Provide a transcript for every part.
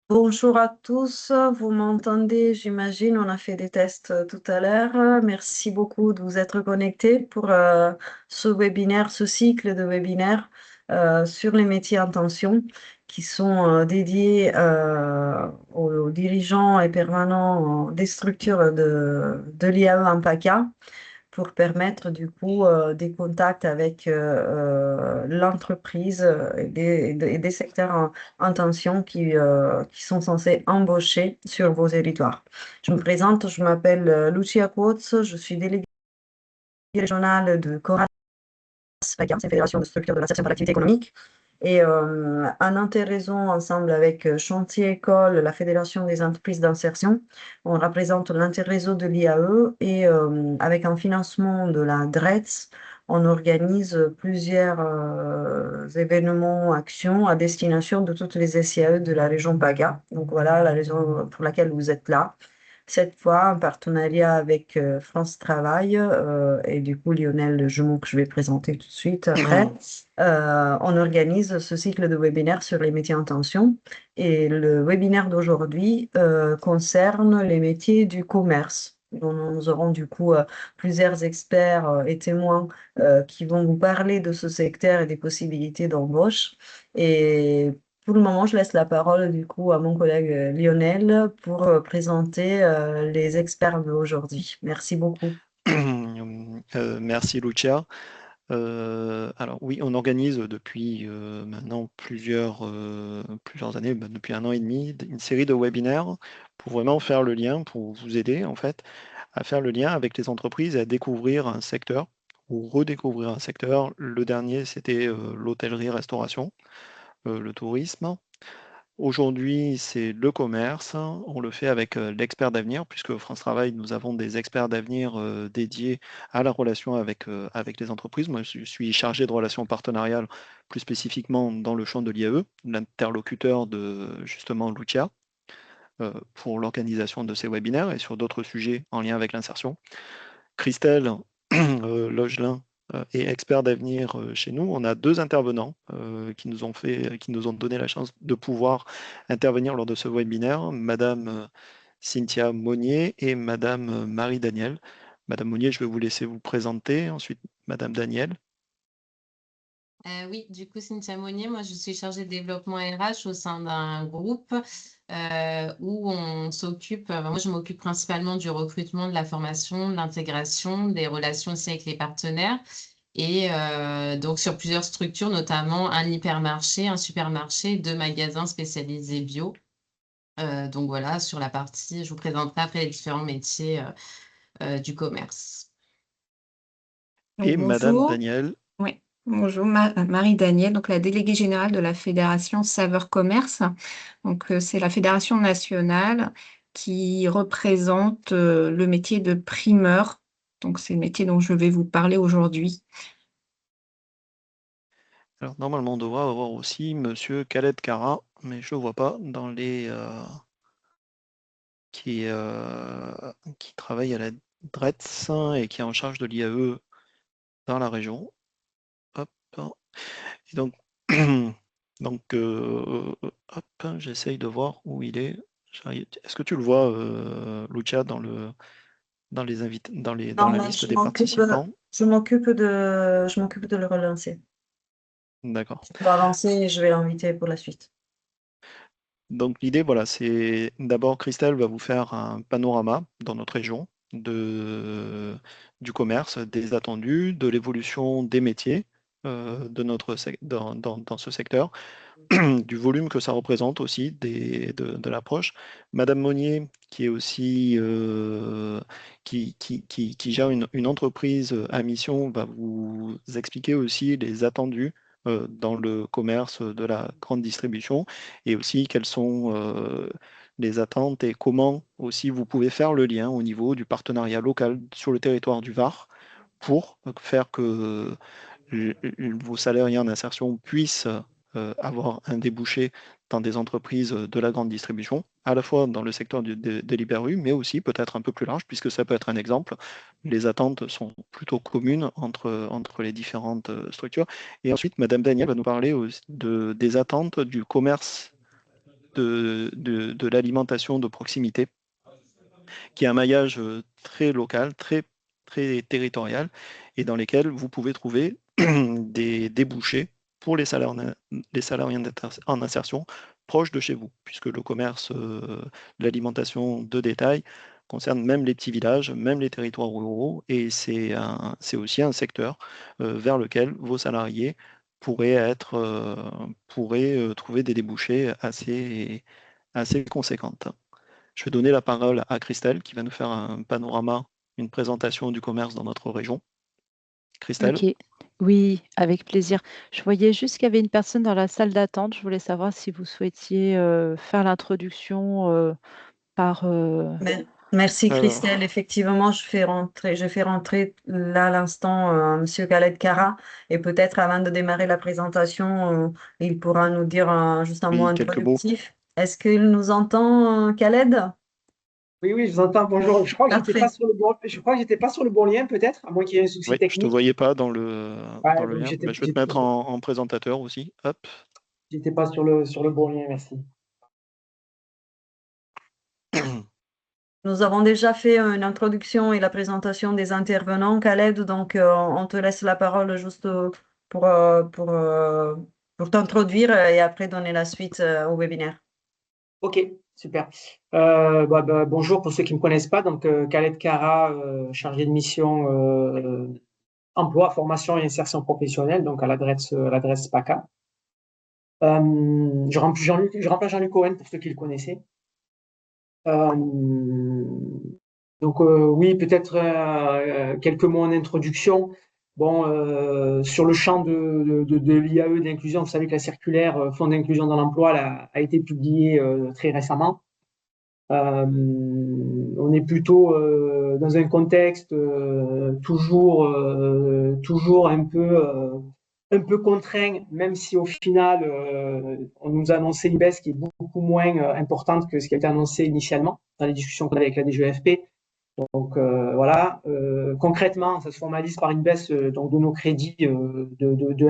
Bonjour à tous, vous m'entendez? J'imagine, on a fait des tests tout à l'heure. Merci beaucoup de vous être connectés pour ce webinaire, ce cycle de webinaires sur les métiers en tension qui sont dédiés aux dirigeants et permanents des structures de l'IAE en PACA pour permettre du coup des contacts avec l'entreprise et des secteurs en tension qui sont censés embaucher sur vos territoires. Je me présente, je m'appelle Lucia Coates, je suis déléguée régionale de Coras, c'est une fédération de structures de l'insertion par l'activité économique. Et en interraison ensemble avec Chantier École, la Fédération des entreprises d'insertion, on représente l'interréseau de l'IAE et avec un financement de la DRETS, on organise plusieurs événements, actions à destination de toutes les SIAE de la région PACA. Donc voilà la raison pour laquelle vous êtes là. Cette fois, en partenariat avec France Travail et du coup Lionel Jumeau que je vais présenter tout de suite après, on organise ce cycle de webinaires sur les métiers en tension. Et le webinaire d'aujourd'hui concerne les métiers du commerce. Nous aurons du coup plusieurs experts et témoins qui vont vous parler de ce secteur et des possibilités d'embauche. Et pour le moment, je laisse la parole du coup à mon collègue Lionel pour présenter les experts d'aujourd'hui. Merci beaucoup. Merci Lucia. Alors oui, on organise depuis maintenant plusieurs années, depuis 1 an et demi, une série de webinaires pour vraiment faire le lien, pour vous aider en fait à faire le lien avec les entreprises et à découvrir un secteur ou redécouvrir un secteur. Le dernier, c'était l'hôtellerie-restauration, le tourisme. Aujourd'hui, c'est le commerce. On le fait avec l'expert d'avenir, puisque France Travail, nous avons des experts d'avenir dédiés à la relation avec les entreprises. Moi, je suis chargé de relations partenariales, plus spécifiquement dans le champ de l'IAE, l'interlocuteur de justement Lucia, pour l'organisation de ces webinaires et sur d'autres sujets en lien avec l'insertion. Christelle Logelin est expert d'avenir chez nous. On a 2 intervenants qui nous ont donné la chance de pouvoir intervenir lors de ce webinaire, Madame Cynthia Monnier et Madame Marie Daniel. Madame Monnier, je vais vous laisser vous présenter. Ensuite, Madame Daniel. Oui, du coup, Cynthia Monnier, moi je suis chargée de développement RH au sein d'un groupe où on s'occupe, moi je m'occupe principalement du recrutement, de la formation, de l'intégration, des relations aussi avec les partenaires et donc sur plusieurs structures, notamment un hypermarché, un supermarché, 2 magasins spécialisés bio. Donc voilà, sur la partie, je vous présenterai après les différents métiers du commerce. Et Donc, Madame bonjour. Daniel. Oui, bonjour, Marie Daniel, donc la déléguée générale de la Fédération Saveur Commerce. Donc, c'est la fédération nationale qui représente le métier de primeur. Donc, c'est le métier dont je vais vous parler aujourd'hui. Alors, normalement, on devrait avoir aussi Monsieur Khaled Kara, mais je ne le vois pas dans les... qui travaille à la DRETS et qui est en charge de l'IAE dans la région. Hop. Et donc, donc hop, j'essaye de voir où il est. Est-ce que tu le vois, Lucia, dans les invités, dans Non, la mais liste des participants? je m'occupe de le relancer. D'accord. Je vais le relancer et je vais l'inviter pour la suite. Donc l'idée, voilà, c'est d'abord Christelle va vous faire un panorama dans notre région du commerce, des attendus, de l'évolution des métiers dans ce secteur, du volume que ça représente aussi de l'approche. Madame Monnier, qui est aussi qui gère une entreprise à mission, va vous expliquer aussi les attendus dans le commerce de la grande distribution et aussi quelles sont les attentes et comment aussi vous pouvez faire le lien au niveau du partenariat local sur le territoire du Var pour faire que vos salariés en insertion puissent avoir un débouché dans des entreprises de la grande distribution. à la fois dans le secteur de l'Hyper-U, mais aussi peut-être un peu plus large, puisque ça peut être un exemple. Les attentes sont plutôt communes entre les différentes structures. Et ensuite, Madame Daniel va nous parler des attentes du commerce de l'alimentation de proximité, qui est un maillage très local, très, très territorial, et dans lesquels vous pouvez trouver des débouchés pour les salariés en insertion proches de chez vous, puisque le commerce, l'alimentation de détail concerne même les petits villages, même les territoires ruraux, et c'est aussi un secteur vers lequel vos salariés pourraient trouver des débouchés assez conséquentes. Je vais donner la parole à Christelle qui va nous faire un panorama, une présentation du commerce dans notre région. Christelle? Ok, oui, avec plaisir. Je voyais juste qu'il y avait une personne dans la salle d'attente. Je voulais savoir si vous souhaitiez faire l'introduction par... Merci Alors, Christelle. Effectivement, je fais rentrer là à l'instant Monsieur Khaled Kara et peut-être avant de démarrer la présentation, il pourra nous dire juste un mot oui, quelques mots. introductif. Est-ce qu'il nous entend, Khaled? Oui, oui, je vous entends. Bonjour. Je crois que j'étais Parfait. pas sur le bon, je crois que j'étais pas sur le bon lien, peut-être, à moins qu'il y ait un souci Oui, je ne te technique. voyais pas dans le Ouais, donc lien. Bah, je vais te mettre en présentateur aussi. Hop. j'étais pas sur le bon lien, merci. Nous avons déjà fait une introduction et la présentation des intervenants, Khaled, donc on te laisse la parole juste pour, euh, pour, euh, pour t'introduire et après donner la suite au webinaire. Ok, super. Bonjour pour ceux qui ne me connaissent pas. Donc, Khaled Kara, chargé de mission emploi, formation et insertion professionnelle, donc à l'adresse PACA. Je remplace Jean-Luc Cohen pour ceux qui le connaissaient. Oui, peut-être quelques mots en introduction. Bon, sur le champ de l'IAE, de l'inclusion, vous savez que la circulaire Fonds d'inclusion dans l'emploi a été publiée très récemment. On est plutôt dans un contexte toujours un peu contraint, même si au final on nous a annoncé une baisse qui est beaucoup moins importante que ce qui a été annoncé initialement dans les discussions qu'on avait avec la DGEFP. Donc voilà, concrètement, ça se formalise par une baisse donc de nos crédits de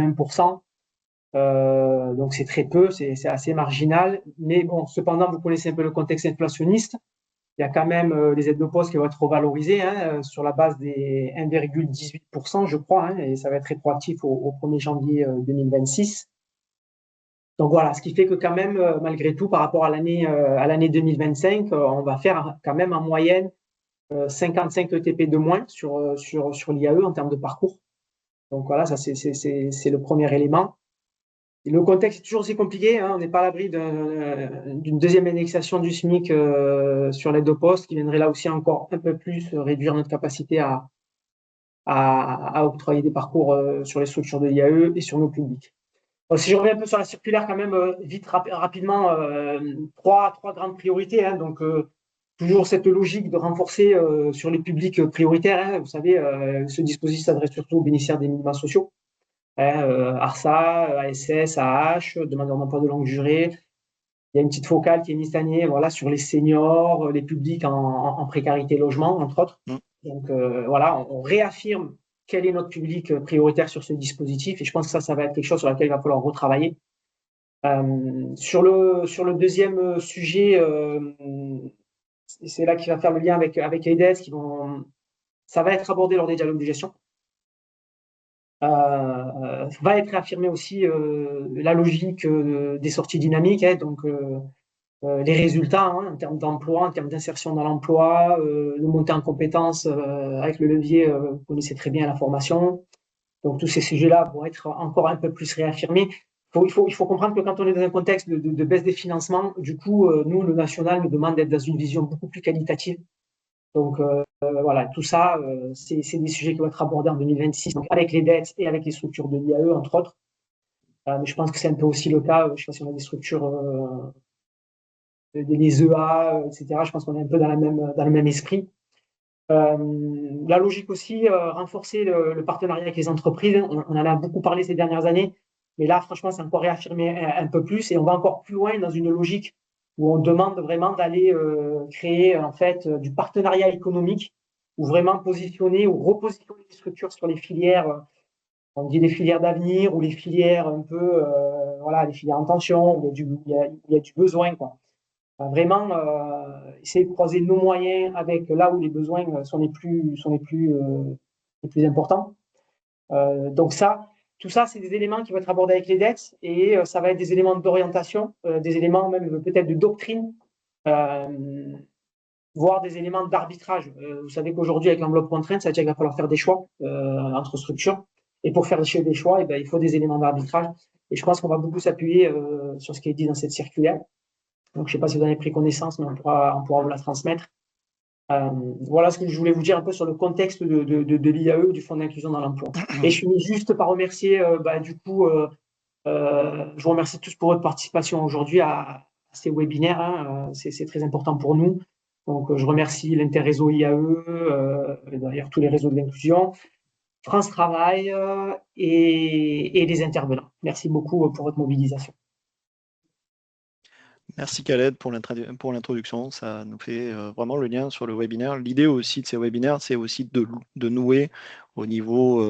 1%. Donc c'est très peu, c'est assez marginal. Mais bon, cependant, vous connaissez un peu le contexte inflationniste. Il y a quand même les aides de poste qui vont être revalorisées sur la base des 1,18%, je crois, et ça va être rétroactif au 1er janvier 2026. Donc voilà, ce qui fait que quand même, malgré tout, par rapport à l'année 2025, on va faire quand même en moyenne 55 ETP de moins sur l'IAE en termes de parcours. Donc voilà, ça c'est le premier élément. Et le contexte est toujours aussi compliqué, on n'est pas à l'abri d'une deuxième indexation du SMIC sur l'aide au poste qui viendrait là aussi encore un peu plus réduire notre capacité à octroyer des parcours sur les structures de l'IAE et sur nos publics. Donc, si je reviens un peu sur la circulaire quand même vite rapidement, trois grandes priorités. Donc toujours cette logique de renforcer sur les publics prioritaires. Vous savez, ce dispositif s'adresse surtout aux bénéficiaires des minima sociaux. ARSA, ASS, AH, demandeurs d'emploi de longue durée. Il y a une petite focale qui est mise cette année voilà, sur les seniors, les publics en précarité logement, entre autres. Donc voilà, on réaffirme quel est notre public prioritaire sur ce dispositif et je pense que ça va être quelque chose sur lequel il va falloir retravailler. Sur le deuxième sujet, c'est là qu'il va faire le lien avec AIDES, ça va être abordé lors des dialogues de gestion. Va être réaffirmée aussi la logique des sorties dynamiques, donc les résultats en termes d'emploi, en termes d'insertion dans l'emploi, de montée en compétences avec le levier, vous connaissez très bien la formation. Donc tous ces sujets-là vont être encore un peu plus réaffirmés. Il faut comprendre que quand on est dans un contexte de baisse des financements, du coup, nous, le national nous demande d'être dans une vision beaucoup plus qualitative. Donc voilà, tout ça, c'est des sujets qui vont être abordés en 2026, donc avec les dettes et avec les structures de l'IAE, entre autres. Mais je pense que c'est un peu aussi le cas, je ne sais pas si on a des structures, les EA, etc. Je pense qu'on est un peu dans le même esprit. La logique aussi, renforcer le partenariat avec les entreprises. On en a beaucoup parlé ces dernières années, mais là, franchement, c'est encore réaffirmé un peu plus et on va encore plus loin dans une logique où on demande vraiment d'aller créer en fait du partenariat économique, ou vraiment positionner ou repositionner les structures sur les filières, on dit les filières d'avenir ou les filières un peu, voilà, les filières en tension, où il y a du besoin, quoi. Vraiment essayer de croiser nos moyens avec là où les besoins sont les plus importants. Donc tout ça, c'est des éléments qui vont être abordés avec les dettes et ça va être des éléments d'orientation, des éléments même peut-être de doctrine, voire des éléments d'arbitrage. Vous savez qu'aujourd'hui, avec l'enveloppe contrainte, ça veut dire qu'il va falloir faire des choix entre structures. Et pour faire des choix, il faut des éléments d'arbitrage. Et je pense qu'on va beaucoup s'appuyer sur ce qui est dit dans cette circulaire. Donc, je ne sais pas si vous en avez pris connaissance, mais on pourra vous la transmettre. Voilà ce que je voulais vous dire un peu sur le contexte de l'IAE, du Fonds d'inclusion dans l'emploi. Et je finis juste par remercier, je vous remercie tous pour votre participation aujourd'hui à ces webinaires. Hein, c'est très important pour nous. Donc, je remercie l'Interréseau IAE, d'ailleurs tous les réseaux de l'inclusion, France Travail et les intervenants. Merci beaucoup pour votre mobilisation. Merci Khaled pour l'introduction, ça nous fait vraiment le lien sur le webinaire. L'idée aussi de ces webinaires, c'est aussi de nouer au niveau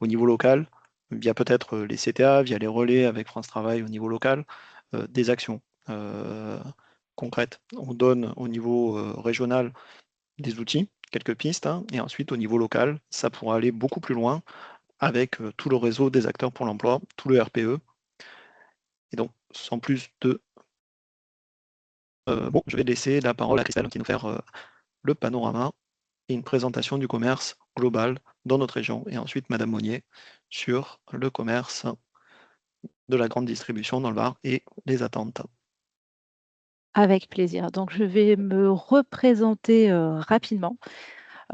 local, via peut-être les CTA, via les relais avec France Travail au niveau local, des actions concrètes. On donne au niveau régional des outils, quelques pistes, hein, et ensuite au niveau local, ça pourra aller beaucoup plus loin avec tout le réseau des acteurs pour l'emploi, tout le RPE. Et donc, sans plus de je vais laisser la parole à Christelle qui va nous faire le panorama et une présentation du commerce global dans notre région. Et ensuite, Madame Monnier sur le commerce de la grande distribution dans le Var et les attentes. Avec plaisir. Donc, je vais me représenter rapidement.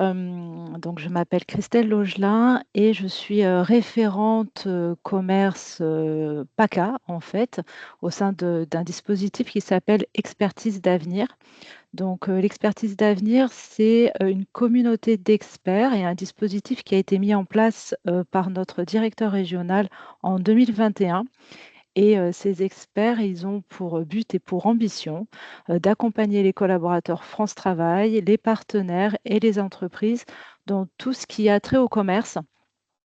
Donc, je m'appelle Christelle Laugelin et je suis référente commerce PACA, en fait, au sein d'un dispositif qui s'appelle Expertise d'avenir. Donc, l'expertise d'avenir, c'est une communauté d'experts et un dispositif qui a été mis en place par notre directeur régional en 2021. Et ces experts, ils ont pour but et pour ambition d'accompagner les collaborateurs France Travail, les partenaires et les entreprises dans tout ce qui a trait au commerce.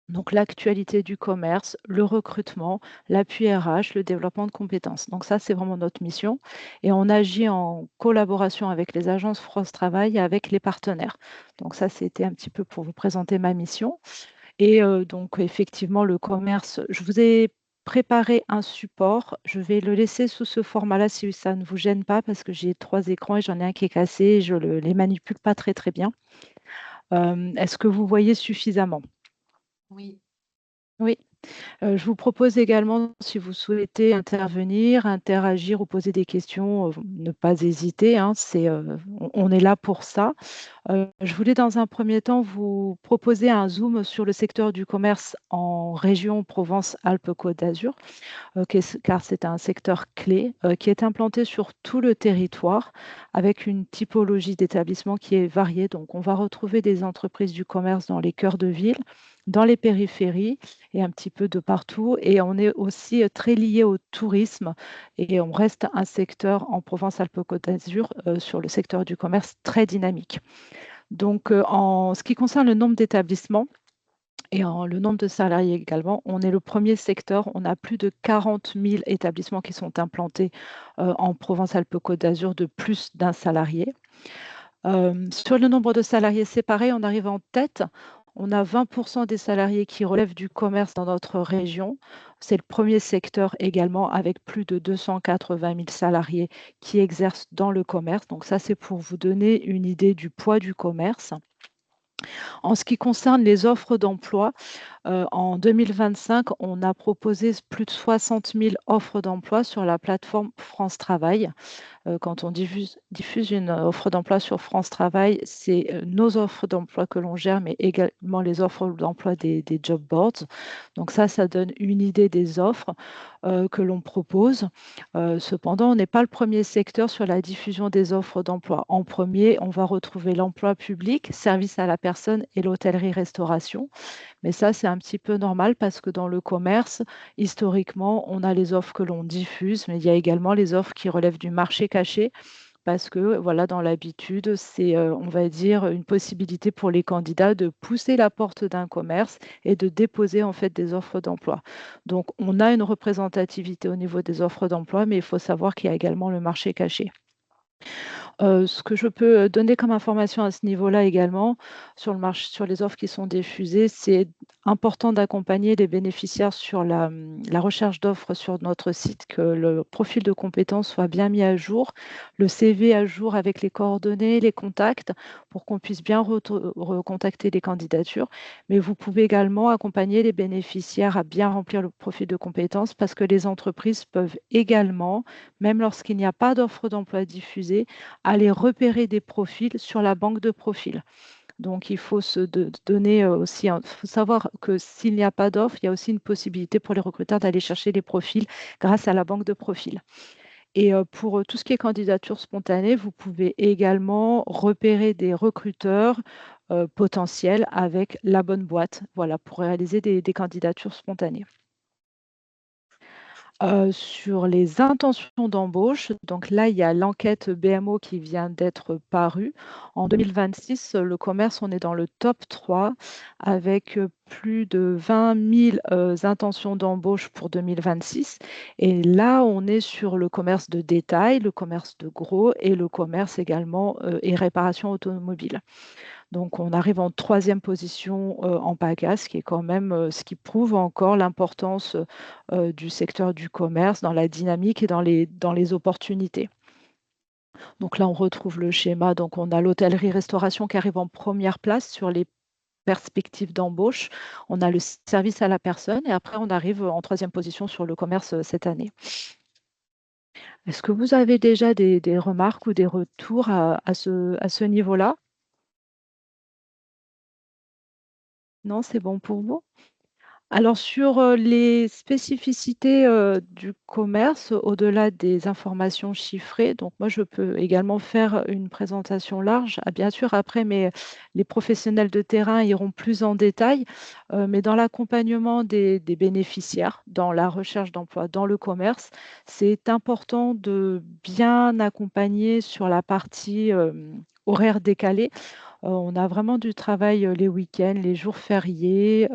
Donc, l'actualité du commerce, le recrutement, l'appui RH, le développement de compétences. Donc, ça, c'est vraiment notre mission. Et on agit en collaboration avec les agences France Travail et avec les partenaires. Donc, ça, c'était un petit peu pour vous présenter ma mission. Et donc, effectivement, le commerce, je vous ai préparé un support. Je vais le laisser sous ce format-là si ça ne vous gêne pas, parce que j'ai 3 écrans et j'en ai un qui est cassé et je ne les manipule pas très, très bien. Est-ce que vous voyez suffisamment? Oui. Oui. Je vous propose également, si vous souhaitez intervenir, interagir ou poser des questions, ne pas hésiter, hein, on est là pour ça. Je voulais dans un premier temps vous proposer un zoom sur le secteur du commerce en région Provence-Alpes-Côte d'Azur, car c'est un secteur clé qui est implanté sur tout le territoire avec une typologie d'établissement qui est variée. Donc, on va retrouver des entreprises du commerce dans les cœurs de ville, dans les périphéries et un petit peu de partout. Et on est aussi très lié au tourisme et on reste un secteur en Provence-Alpes-Côte d'Azur sur le secteur du commerce très dynamique. Donc, en ce qui concerne le nombre d'établissements et le nombre de salariés également, on est le premier secteur. On a plus de 40 000 établissements qui sont implantés en Provence-Alpes-Côte d'Azur de plus d'un salarié. Sur le nombre de salariés séparés, on arrive en tête. On a 20% des salariés qui relèvent du commerce dans notre région. C'est le premier secteur également avec plus de 280 000 salariés qui exercent dans le commerce. Donc ça, c'est pour vous donner une idée du poids du commerce. En ce qui concerne les offres d'emploi, en 2025, on a proposé plus de 60 000 offres d'emploi sur la plateforme France Travail. Quand on diffuse une offre d'emploi sur France Travail, c'est nos offres d'emploi que l'on gère, mais également les offres d'emploi des job boards. Donc ça donne une idée des offres que l'on propose. Cependant, on n'est pas le premier secteur sur la diffusion des offres d'emploi. En premier, on va retrouver l'emploi public, service à la personne et l'hôtellerie-restauration. Mais ça, c'est un petit peu normal parce que dans le commerce, historiquement, on a les offres que l'on diffuse, mais il y a également les offres qui relèvent du marché caché parce que voilà, dans l'habitude, c'est, on va dire, une possibilité pour les candidats de pousser la porte d'un commerce et de déposer en fait des offres d'emploi. Donc, on a une représentativité au niveau des offres d'emploi, mais il faut savoir qu'il y a également le marché caché. Ce que je peux donner comme information à ce niveau-là également, sur le marché, sur les offres qui sont diffusées, c'est important d'accompagner les bénéficiaires sur la recherche d'offres sur notre site, que le profil de compétences soit bien mis à jour, le CV à jour avec les coordonnées, les contacts, pour qu'on puisse bien recontacter les candidatures. Mais vous pouvez également accompagner les bénéficiaires à bien remplir le profil de compétences parce que les entreprises peuvent également, même lorsqu'il n'y a pas d'offre d'emploi diffusée, aller repérer des profils sur la banque de profils. Donc, il faut se donner aussi, il faut savoir que s'il n'y a pas d'offre, il y a aussi une possibilité pour les recruteurs d'aller chercher les profils grâce à la banque de profils. Et pour tout ce qui est candidature spontanée, vous pouvez également repérer des recruteurs potentiels avec la bonne boîte, voilà, pour réaliser des candidatures spontanées. Sur les intentions d'embauche, donc là, il y a l'enquête BMO qui vient d'être parue. En 2026, le commerce, on est dans le top 3 avec plus de 20 000 intentions d'embauche pour 2026. Et là, on est sur le commerce de détail, le commerce de gros et le commerce également et réparation automobile. Donc, on arrive en 3e position en PACA, ce qui est quand même ce qui prouve encore l'importance du secteur du commerce dans la dynamique et dans les opportunités. Donc là, on retrouve le schéma. Donc, on a l'hôtellerie-restauration qui arrive en première place sur les perspectives d'embauche. On a le service à la personne et après, on arrive en 3e position sur le commerce cette année. Est-ce que vous avez déjà des remarques ou des retours à ce niveau-là? Non, c'est bon pour vous? Alors sur, les spécificités, du commerce, au-delà des informations chiffrées, donc moi je peux également faire une présentation large. Ah bien sûr après les professionnels de terrain iront plus en détail, mais dans l'accompagnement des bénéficiaires, dans la recherche d'emploi, dans le commerce, c'est important de bien accompagner sur la partie, horaire décalé. On a vraiment du travail, les week-ends, les jours fériés,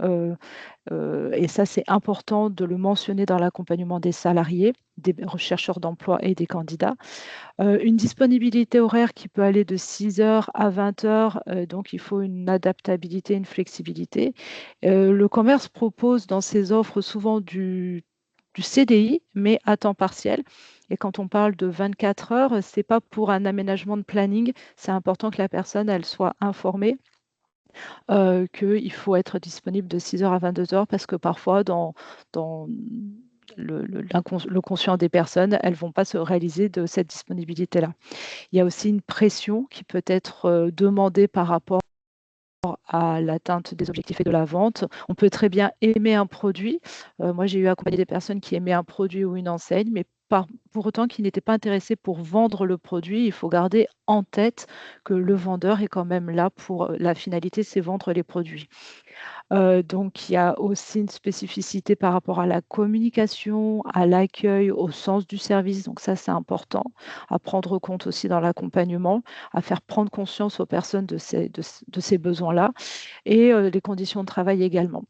et ça, c'est important de le mentionner dans l'accompagnement des salariés, des rechercheurs d'emploi et des candidats. Une disponibilité horaire qui peut aller de 6 heures à 20 heures, donc il faut une adaptabilité, une flexibilité. Le commerce propose dans ses offres souvent du CDI, mais à temps partiel. Et quand on parle de 24 heures, ce n'est pas pour un aménagement de planning. C'est important que la personne elle soit informée qu'il faut être disponible de 6 heures à 22 heures parce que parfois dans le conscient des personnes, elles ne vont pas se réaliser de cette disponibilité-là. Il y a aussi une pression qui peut être demandée par rapport à l'atteinte des objectifs et de la vente. On peut très bien aimer un produit. Moi, j'ai eu accompagné des personnes qui aimaient un produit ou une enseigne, mais pour autant qui n'étaient pas intéressés pour vendre le produit. Il faut garder en tête que le vendeur est quand même là pour la finalité, c'est vendre les produits. Donc, il y a aussi une spécificité par rapport à la communication, à l'accueil, au sens du service. Donc ça, c'est important à prendre compte aussi dans l'accompagnement, à faire prendre conscience aux personnes de ces besoins-là et les conditions de travail également.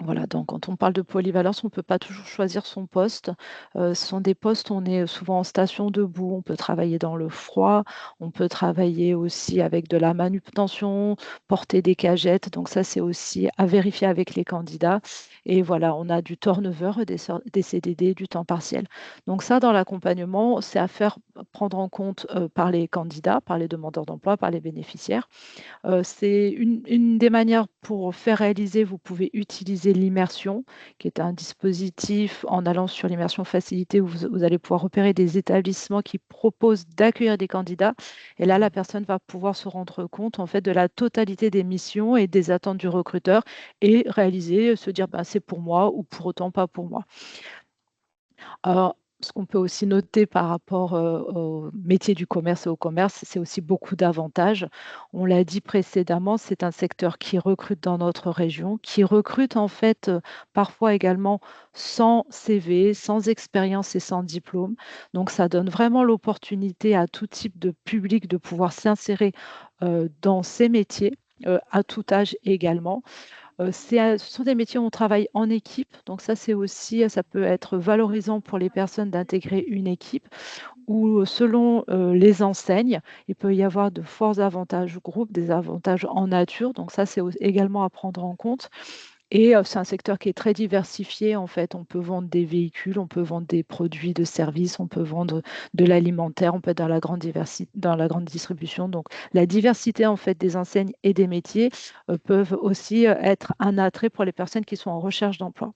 Voilà, donc quand on parle de polyvalence, on ne peut pas toujours choisir son poste. Ce sont des postes, on est souvent en station debout, on peut travailler dans le froid, on peut travailler aussi avec de la manutention, porter des cagettes. Donc ça, c'est aussi à vérifier avec les candidats. Et voilà, on a du turnover, des CDD, du temps partiel. Donc ça, dans l'accompagnement, c'est à faire prendre en compte par les candidats, par les demandeurs d'emploi, par les bénéficiaires. C'est une des manières pour faire réaliser, vous pouvez utiliser l'immersion, qui est un dispositif en allant sur l'immersion facilitée où vous allez pouvoir repérer des établissements qui proposent d'accueillir des candidats. Et là, la personne va pouvoir se rendre compte en fait de la totalité des missions et des attentes du recruteur et réaliser, se dire ben, c'est pour moi ou pour autant pas pour moi. Alors, ce qu'on peut aussi noter par rapport au métier du commerce et au commerce, c'est aussi beaucoup d'avantages. On l'a dit précédemment, c'est un secteur qui recrute dans notre région, qui recrute en fait parfois également sans CV, sans expérience et sans diplôme. Donc ça donne vraiment l'opportunité à tout type de public de pouvoir s'insérer dans ces métiers, à tout âge également. Ce sont des métiers où on travaille en équipe, donc ça c'est aussi, ça peut être valorisant pour les personnes d'intégrer une équipe ou selon les enseignes, il peut y avoir de forts avantages groupe, des avantages en nature, donc ça c'est également à prendre en compte. Et c'est un secteur qui est très diversifié. En fait, on peut vendre des véhicules, on peut vendre des produits de services, on peut vendre de l'alimentaire, on peut être dans la grande distribution. Donc, la diversité en fait des enseignes et des métiers peuvent aussi être un attrait pour les personnes qui sont en recherche d'emploi.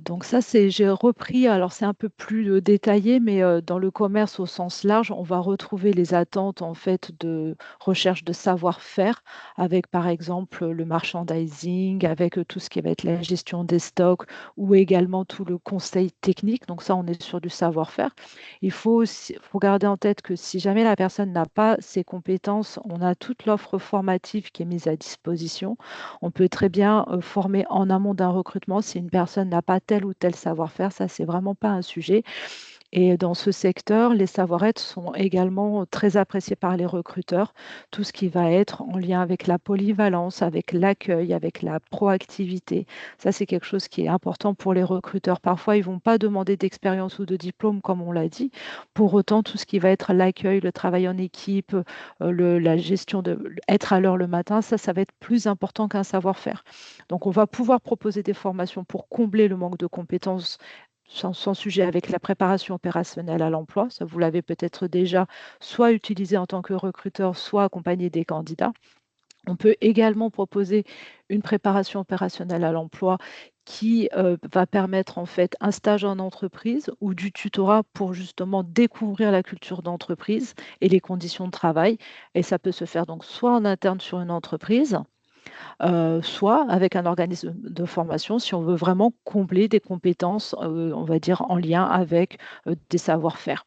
Donc ça, j'ai repris, alors c'est un peu plus détaillé, mais dans le commerce au sens large, on va retrouver les attentes en fait de recherche de savoir-faire avec par exemple le merchandising, avec tout ce qui va être la gestion des stocks ou également tout le conseil technique. Donc ça, on est sur du savoir-faire. Il faut garder en tête que si jamais la personne n'a pas ces compétences, on a toute l'offre formative qui est mise à disposition. On peut très bien former en amont d'un recrutement si une personne n'a pas tel ou tel savoir-faire. Ça, c'est vraiment pas un sujet. Et dans ce secteur, les savoir-être sont également très appréciés par les recruteurs. Tout ce qui va être en lien avec la polyvalence, avec l'accueil, avec la proactivité. Ça, c'est quelque chose qui est important pour les recruteurs. Parfois, ils ne vont pas demander d'expérience ou de diplôme, comme on l'a dit. Pour autant, tout ce qui va être l'accueil, le travail en équipe, la gestion être à l'heure le matin, ça va être plus important qu'un savoir-faire. Donc, on va pouvoir proposer des formations pour combler le manque de compétences sans sujet avec la préparation opérationnelle à l'emploi. Ça, vous l'avez peut-être déjà soit utilisé en tant que recruteur, soit accompagné des candidats. On peut également proposer une préparation opérationnelle à l'emploi qui va permettre en fait un stage en entreprise ou du tutorat pour justement découvrir la culture d'entreprise et les conditions de travail. Et ça peut se faire donc soit en interne sur une entreprise, soit avec un organisme de formation si on veut vraiment combler des compétences, on va dire en lien avec des savoir-faire.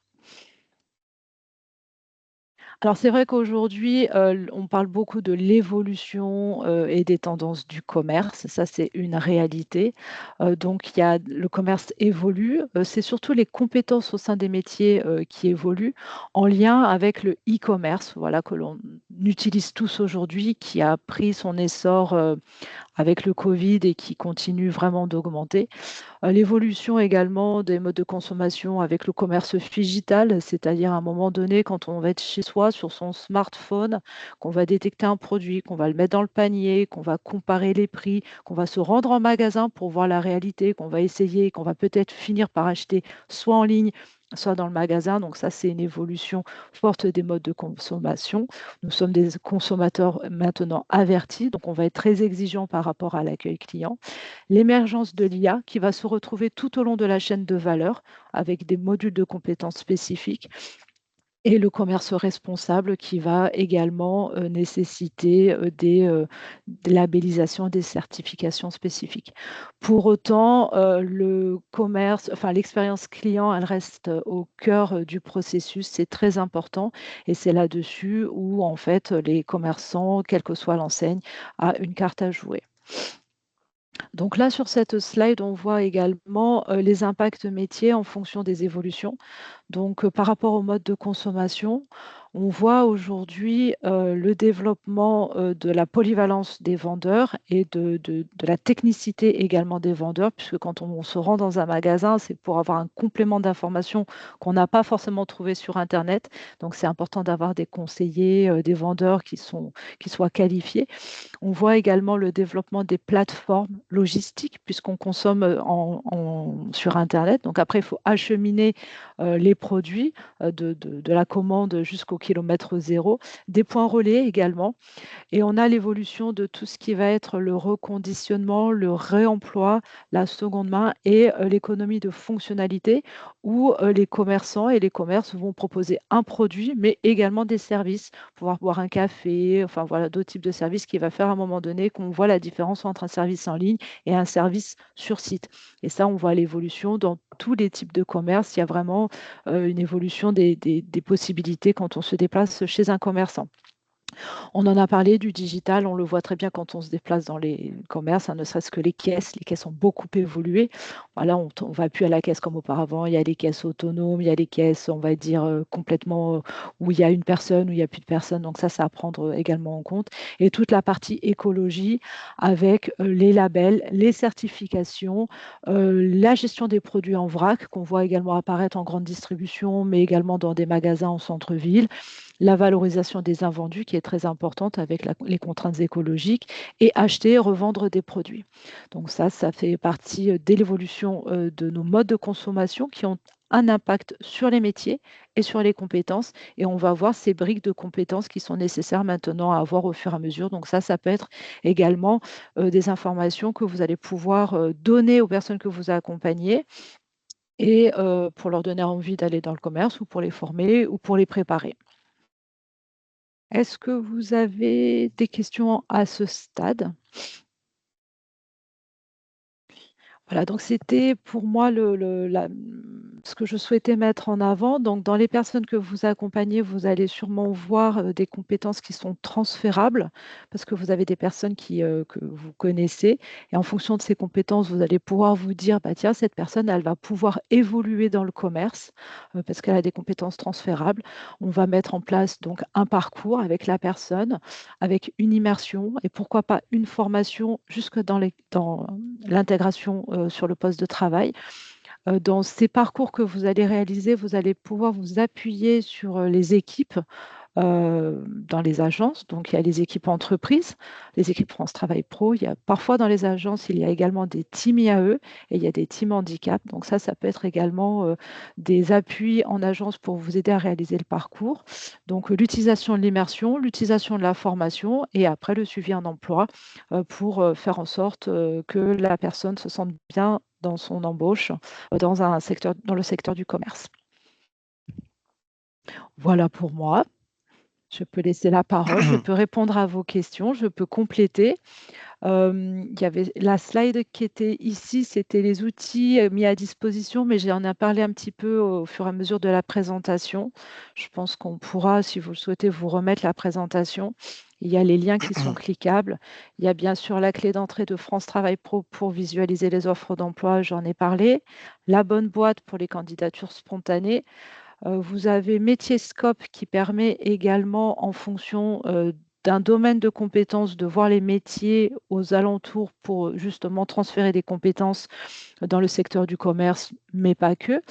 Alors c'est vrai qu'aujourd'hui, on parle beaucoup de l'évolution, et des tendances du commerce. Ça, c'est une réalité. Donc il y a le commerce évolue, c'est surtout les compétences au sein des métiers, qui évoluent en lien avec le e-commerce, voilà, que l'on utilise tous aujourd'hui, qui a pris son essor, avec le Covid et qui continue vraiment d'augmenter. L'évolution également des modes de consommation avec le commerce digital, c'est-à-dire à un moment donné, quand on va être chez soi sur son smartphone, qu'on va détecter un produit, qu'on va le mettre dans le panier, qu'on va comparer les prix, qu'on va se rendre en magasin pour voir la réalité, qu'on va essayer, qu'on va peut-être finir par acheter soit en ligne, soit dans le magasin. Donc ça, c'est une évolution forte des modes de consommation. Nous sommes des consommateurs maintenant avertis, donc on va être très exigeants par rapport à l'accueil client. L'émergence de l'IA qui va se retrouver tout au long de la chaîne de valeur avec des modules de compétences spécifiques et le commerce responsable qui va également nécessiter des labellisations, des certifications spécifiques. Pour autant, le commerce, enfin l'expérience client, elle reste au cœur du processus, c'est très important et c'est là-dessus où en fait les commerçants, quelle que soit l'enseigne, a une carte à jouer. Donc là, sur cette slide, on voit également les impacts métiers en fonction des évolutions. Donc, par rapport au mode de consommation, on voit aujourd'hui le développement de la polyvalence des vendeurs et de la technicité également des vendeurs, puisque quand on se rend dans un magasin, c'est pour avoir un complément d'information qu'on n'a pas forcément trouvé sur Internet. Donc, c'est important d'avoir des conseillers, des vendeurs qui soient qualifiés. On voit également le développement des plateformes logistiques, puisqu'on consomme sur Internet. Donc, après, il faut acheminer les produits, de la commande jusqu'au kilomètre zéro, des points relais également. Et on a l'évolution de tout ce qui va être le reconditionnement, le réemploi, la seconde main et l'économie de fonctionnalité où les commerçants et les commerces vont proposer un produit, mais également des services, pouvoir boire un café, enfin voilà, d'autres types de services qui va faire à un moment donné qu'on voit la différence entre un service en ligne et un service sur site. Et ça, on voit l'évolution dans tous les types de commerce. Il y a vraiment une évolution des possibilités quand on se déplace chez un commerçant. On en a parlé du digital, on le voit très bien quand on se déplace dans les commerces, hein, ne serait-ce que les caisses ont beaucoup évolué. Voilà, on ne va plus à la caisse comme auparavant, il y a les caisses autonomes, il y a les caisses, on va dire, complètement où il y a une personne, où il n'y a plus de personne, donc ça à prendre également en compte. Et toute la partie écologie avec les labels, les certifications, la gestion des produits en vrac qu'on voit également apparaître en grande distribution, mais également dans des magasins en centre-ville, la valorisation des invendus qui est très importante avec les contraintes écologiques et acheter et revendre des produits. Donc ça fait partie de l'évolution de nos modes de consommation qui ont un impact sur les métiers et sur les compétences. Et on va voir ces briques de compétences qui sont nécessaires maintenant à avoir au fur et à mesure. Donc ça peut être également des informations que vous allez pouvoir donner aux personnes que vous accompagnez et pour leur donner envie d'aller dans le commerce ou pour les former ou pour les préparer. Est-ce que vous avez des questions à ce stade? Voilà, donc c'était pour moi ce que je souhaitais mettre en avant. Donc, dans les personnes que vous accompagnez, vous allez sûrement voir des compétences qui sont transférables parce que vous avez des personnes que vous connaissez. Et en fonction de ces compétences, vous allez pouvoir vous dire, bah, tiens, cette personne, elle va pouvoir évoluer dans le commerce parce qu'elle a des compétences transférables. On va mettre en place donc un parcours avec la personne, avec une immersion et pourquoi pas une formation jusque dans l'intégration sur le poste de travail. Dans ces parcours que vous allez réaliser, vous allez pouvoir vous appuyer sur les équipes dans les agences. Donc, il y a les équipes entreprises, les équipes France Travail Pro. Il y a parfois dans les agences, il y a également des teams IAE et il y a des teams handicap. Donc, ça peut être également des appuis en agence pour vous aider à réaliser le parcours. Donc, l'utilisation de l'immersion, l'utilisation de la formation et après le suivi en emploi pour faire en sorte que la personne se sente bien dans son embauche dans le secteur du commerce. Voilà pour moi. Je peux laisser la parole, je peux répondre à vos questions, je peux compléter. Il y avait la slide qui était ici, c'était les outils mis à disposition, mais j'en ai parlé un petit peu au fur et à mesure de la présentation. Je pense qu'on pourra, si vous le souhaitez, vous remettre la présentation. Il y a les liens qui sont cliquables. Il y a bien sûr la clé d'entrée de France Travail Pro pour visualiser les offres d'emploi, j'en ai parlé. La bonne boîte pour les candidatures spontanées. Vous avez Métier-Scope qui permet également, en fonction d'un domaine de compétences, de voir les métiers aux alentours pour justement transférer des compétences dans le secteur du commerce, mais pas que.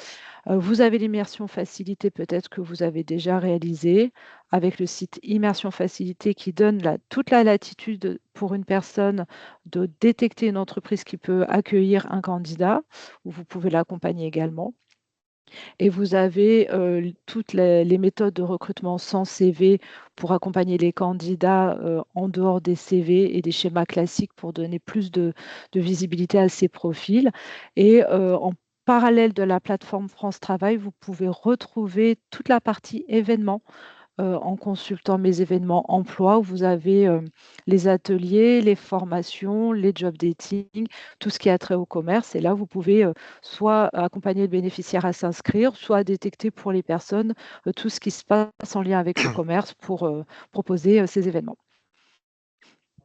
Vous avez l'immersion facilitée, peut-être que vous avez déjà réalisé, avec le site Immersion Facilité qui donne toute la latitude pour une personne de détecter une entreprise qui peut accueillir un candidat, où vous pouvez l'accompagner également. Et vous avez toutes les méthodes de recrutement sans CV pour accompagner les candidats en dehors des CV et des schémas classiques pour donner plus de visibilité à ces profils. Et en parallèle de la plateforme France Travail, vous pouvez retrouver toute la partie événements en consultant mes événements emploi où vous avez les ateliers, les formations, les job dating, tout ce qui a trait au commerce. Et là, vous pouvez soit accompagner le bénéficiaire à s'inscrire, soit détecter pour les personnes tout ce qui se passe en lien avec le commerce pour proposer ces événements.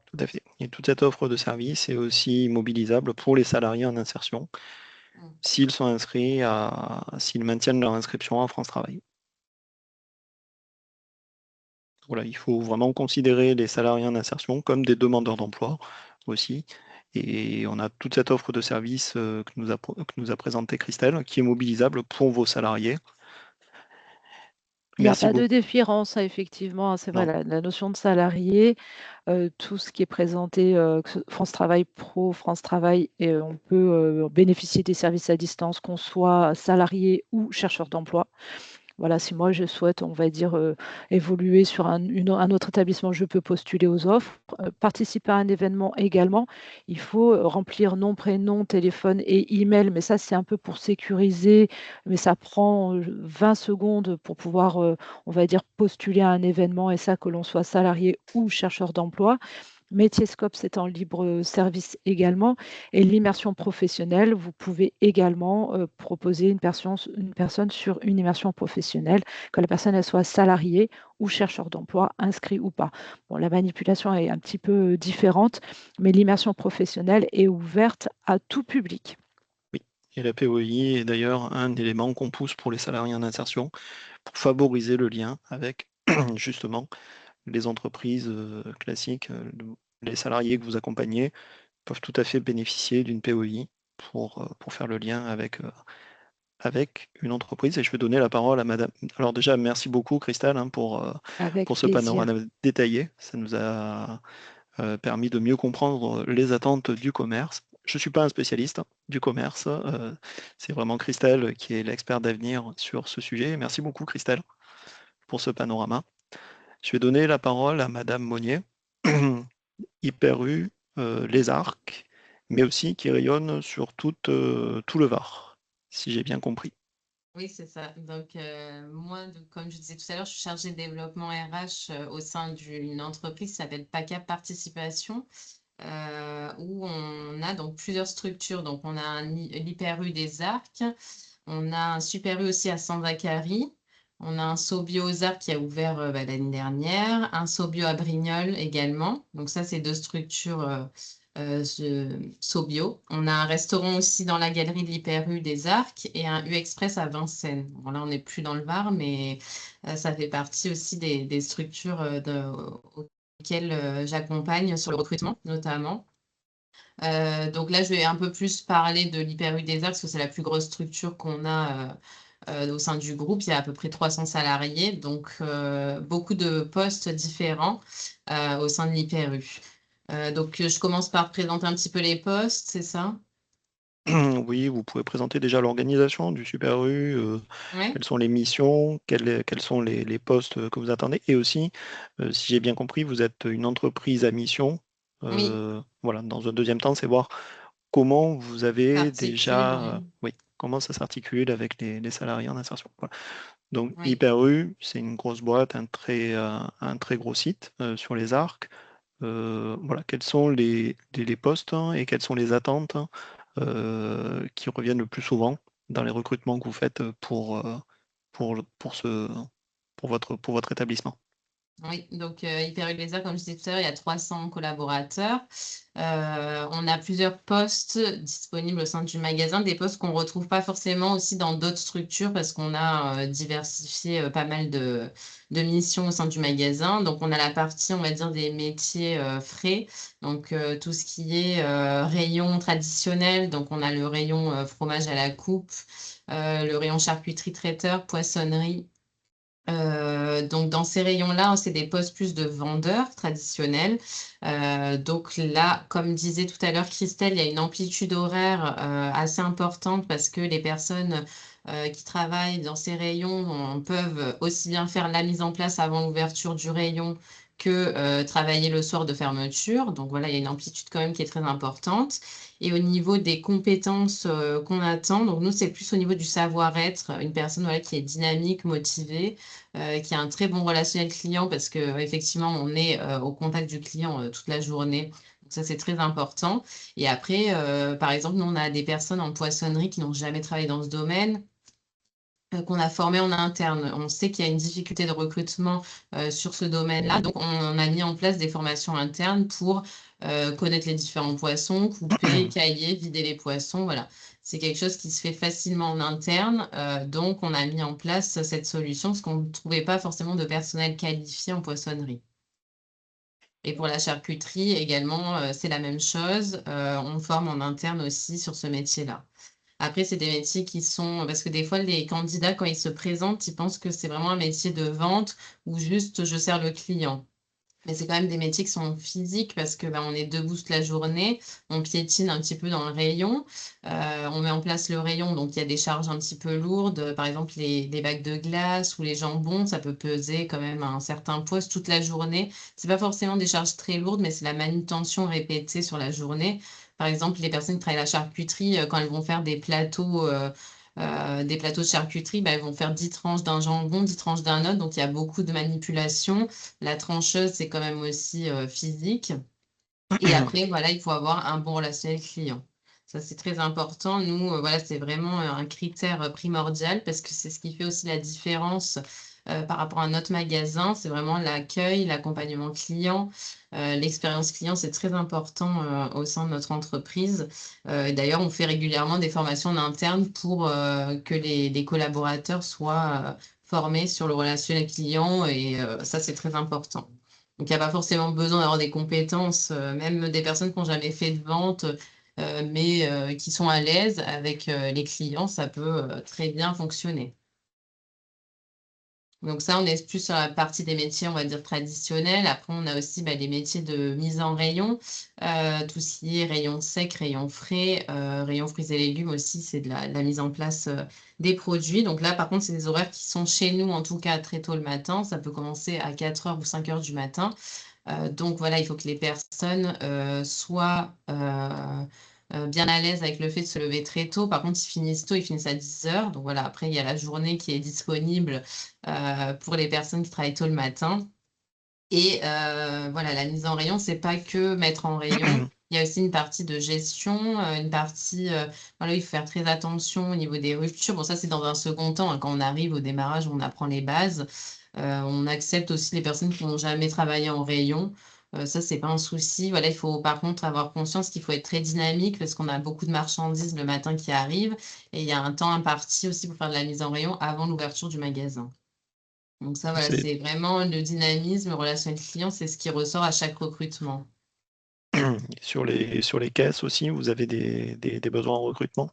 Tout à fait. Et toute cette offre de service est aussi mobilisable pour les salariés en insertion, s'ils sont inscrits, s'ils maintiennent leur inscription à France Travail. Voilà, il faut vraiment considérer les salariés en insertion comme des demandeurs d'emploi aussi. Et on a toute cette offre de service que nous a présenté Christelle, qui est mobilisable pour vos salariés. Il n'y a Merci pas de beaucoup. différence, hein, effectivement. C'est vrai, Non. la notion de salarié, tout ce qui est présenté, France Travail Pro, France Travail, et on peut bénéficier des services à distance, qu'on soit salarié ou chercheur d'emploi. Voilà, si moi je souhaite, on va dire, évoluer sur un autre établissement, je peux postuler aux offres, participer à un événement également. Il faut remplir nom, prénom, téléphone et email, mais ça, c'est un peu pour sécuriser, mais ça prend 20 secondes pour pouvoir, on va dire, postuler à un événement, et ça, que l'on soit salarié ou chercheur d'emploi. Métier-Scope, c'est en libre service également. Et l'immersion professionnelle, vous pouvez également proposer une personne sur une immersion professionnelle, que la personne elle soit salariée ou chercheur d'emploi, inscrit ou pas. Bon, la manipulation est un petit peu différente, mais l'immersion professionnelle est ouverte à tout public. Oui. Et la POI est d'ailleurs un élément qu'on pousse pour les salariés en insertion pour favoriser le lien avec justement les entreprises classiques. Les salariés que vous accompagnez peuvent tout à fait bénéficier d'une POI pour faire le lien avec une entreprise. Et je vais donner la parole à Madame. Alors déjà, merci beaucoup Christelle hein, Avec pour ce plaisir. panorama détaillé. Ça nous a permis de mieux comprendre les attentes du commerce. Je ne suis pas un spécialiste du commerce. C'est vraiment Christelle qui est l'expert d'avenir sur ce sujet. Merci beaucoup Christelle pour ce panorama. Je vais donner la parole à Madame Monnier, Hyper U, les Arcs, mais aussi qui rayonne sur tout le Var, si j'ai bien compris. Oui, c'est ça. Donc, moi, comme je disais tout à l'heure, je suis chargée de développement RH au sein d'une entreprise qui s'appelle PACA Participation, où on a donc plusieurs structures. Donc, on a l'Hyper U des Arcs, on a un Super U aussi à Saint-Vacary, on a un Sobio aux Arcs qui a ouvert l'année dernière, un Sobio à Brignoles également. Donc, ça, c'est deux structures Sobio. On a un restaurant aussi dans la galerie de l'Hyper U des Arcs et un U Express à Vincennes. Bon, là, on n'est plus dans le Var, mais ça fait partie aussi des structures auxquelles j'accompagne sur le recrutement, notamment. Donc là, je vais un peu plus parler de l'Hyper U des Arcs parce que c'est la plus grosse structure qu'on a au sein du groupe. Il y a à peu près 300 salariés, donc beaucoup de postes différents au sein de l'Hyper U. Donc, je commence par présenter un petit peu les postes, c'est ça? Oui, vous pouvez présenter déjà l'organisation du Super U, Oui, quelles sont les missions, quels sont les postes que vous attendez, et aussi, si j'ai bien compris, vous êtes une entreprise à mission. oui, Voilà, dans un deuxième temps, c'est voir comment vous avez s'articule, déjà, oui. oui, comment ça s'articule avec les salariés en insertion. Voilà. Donc, Oui. Hyper U, c'est une grosse boîte, un très gros site sur les arcs. Voilà, quels sont les postes hein, et quelles sont les attentes hein, qui reviennent le plus souvent dans les recrutements que vous faites pour, ce, pour votre établissement. Oui, donc Hyper U des Arts, comme je disais tout à l'heure, il y a 300 collaborateurs. On a plusieurs postes disponibles au sein du magasin, des postes qu'on ne retrouve pas forcément aussi dans d'autres structures parce qu'on a diversifié pas mal de missions au sein du magasin. Donc, on a la partie, on va dire, des métiers frais, donc tout ce qui est rayon traditionnel. Donc, on a le rayon fromage à la coupe, le rayon charcuterie traiteur, poissonnerie. Donc dans ces rayons-là, c'est des postes plus de vendeurs traditionnels. Donc là, comme disait tout à l'heure Christelle, il y a une amplitude horaire assez importante parce que les personnes qui travaillent dans ces rayons peuvent aussi bien faire la mise en place avant l'ouverture du rayon que travailler le soir de fermeture. Donc voilà, il y a une amplitude quand même qui est très importante. Et au niveau des compétences qu'on attend, donc nous, c'est plus au niveau du savoir-être, une personne voilà, qui est dynamique, motivée, qui a un très bon relationnel client parce que effectivement on est au contact du client toute la journée. Donc ça c'est très important. Et après, par exemple, nous on a des personnes en poissonnerie qui n'ont jamais travaillé dans ce domaine. Qu'on a formé en interne. On sait qu'il y a une difficulté de recrutement sur ce domaine-là. Donc, on a mis en place des formations internes pour connaître les différents poissons, couper, cailler, vider les poissons. Voilà. C'est quelque chose qui se fait facilement en interne. Donc, on a mis en place cette solution parce qu'on ne trouvait pas forcément de personnel qualifié en poissonnerie. Et pour la charcuterie également, c'est la même chose. On forme en interne aussi sur ce métier-là. Après, c'est des métiers qui sont... Parce que des fois, les candidats, quand ils se présentent, ils pensent que c'est vraiment un métier de vente ou juste je sers le client. Mais c'est quand même des métiers qui sont physiques parce que on est debout toute la journée, on piétine un petit peu dans le rayon, on met en place le rayon, donc il y a des charges un petit peu lourdes, par exemple les bacs de glace ou les jambons, ça peut peser quand même un certain poids toute la journée. C'est pas forcément des charges très lourdes, mais c'est la manutention répétée sur la journée. Par exemple, les personnes qui travaillent à la charcuterie, quand elles vont faire des plateaux de charcuterie, elles vont faire 10 tranches d'un jambon, 10 tranches d'un autre, donc il y a beaucoup de manipulation. La trancheuse, c'est quand même aussi physique. Et après, voilà, il faut avoir un bon relationnel client. Ça, c'est très important. Nous, voilà, c'est vraiment un critère primordial parce que c'est ce qui fait aussi la différence par rapport à notre magasin. C'est vraiment l'accueil, l'accompagnement client, l'expérience client, c'est très important au sein de notre entreprise. D'ailleurs, on fait régulièrement des formations en interne pour que les collaborateurs soient formés sur le relationnel client et ça, c'est très important. Donc, il n'y a pas forcément besoin d'avoir des compétences, même des personnes qui n'ont jamais fait de vente, mais qui sont à l'aise avec les clients, ça peut très bien fonctionner. Donc ça, on est plus sur la partie des métiers, on va dire, traditionnels. Après, on a aussi les métiers de mise en rayon, tout ce qui est rayon sec, rayon frais, rayon fruits et légumes aussi, c'est de la mise en place des produits. Donc là, par contre, c'est des horaires qui sont chez nous, en tout cas, très tôt le matin. Ça peut commencer à 4 heures ou 5 heures du matin. Donc voilà, il faut que les personnes soient bien à l'aise avec le fait de se lever très tôt. Par contre, ils finissent tôt, ils finissent à 10 heures. Donc voilà, après, il y a la journée qui est disponible pour les personnes qui travaillent tôt le matin. Et voilà, la mise en rayon, c'est pas que mettre en rayon. Il y a aussi une partie de gestion, une partie, voilà, il faut faire très attention au niveau des ruptures. Bon, ça, c'est dans un second temps, hein. Quand on arrive au démarrage, on apprend les bases. On accepte aussi les personnes qui n'ont jamais travaillé en rayon. Ça, c'est pas un souci. Voilà, il faut par contre avoir conscience qu'il faut être très dynamique parce qu'on a beaucoup de marchandises le matin qui arrivent. Et il y a un temps imparti aussi pour faire de la mise en rayon avant l'ouverture du magasin. Donc ça, voilà, C'est c'est vraiment le dynamisme, le relationnel client, c'est ce qui ressort à chaque recrutement. sur les caisses aussi, vous avez des besoins en recrutement?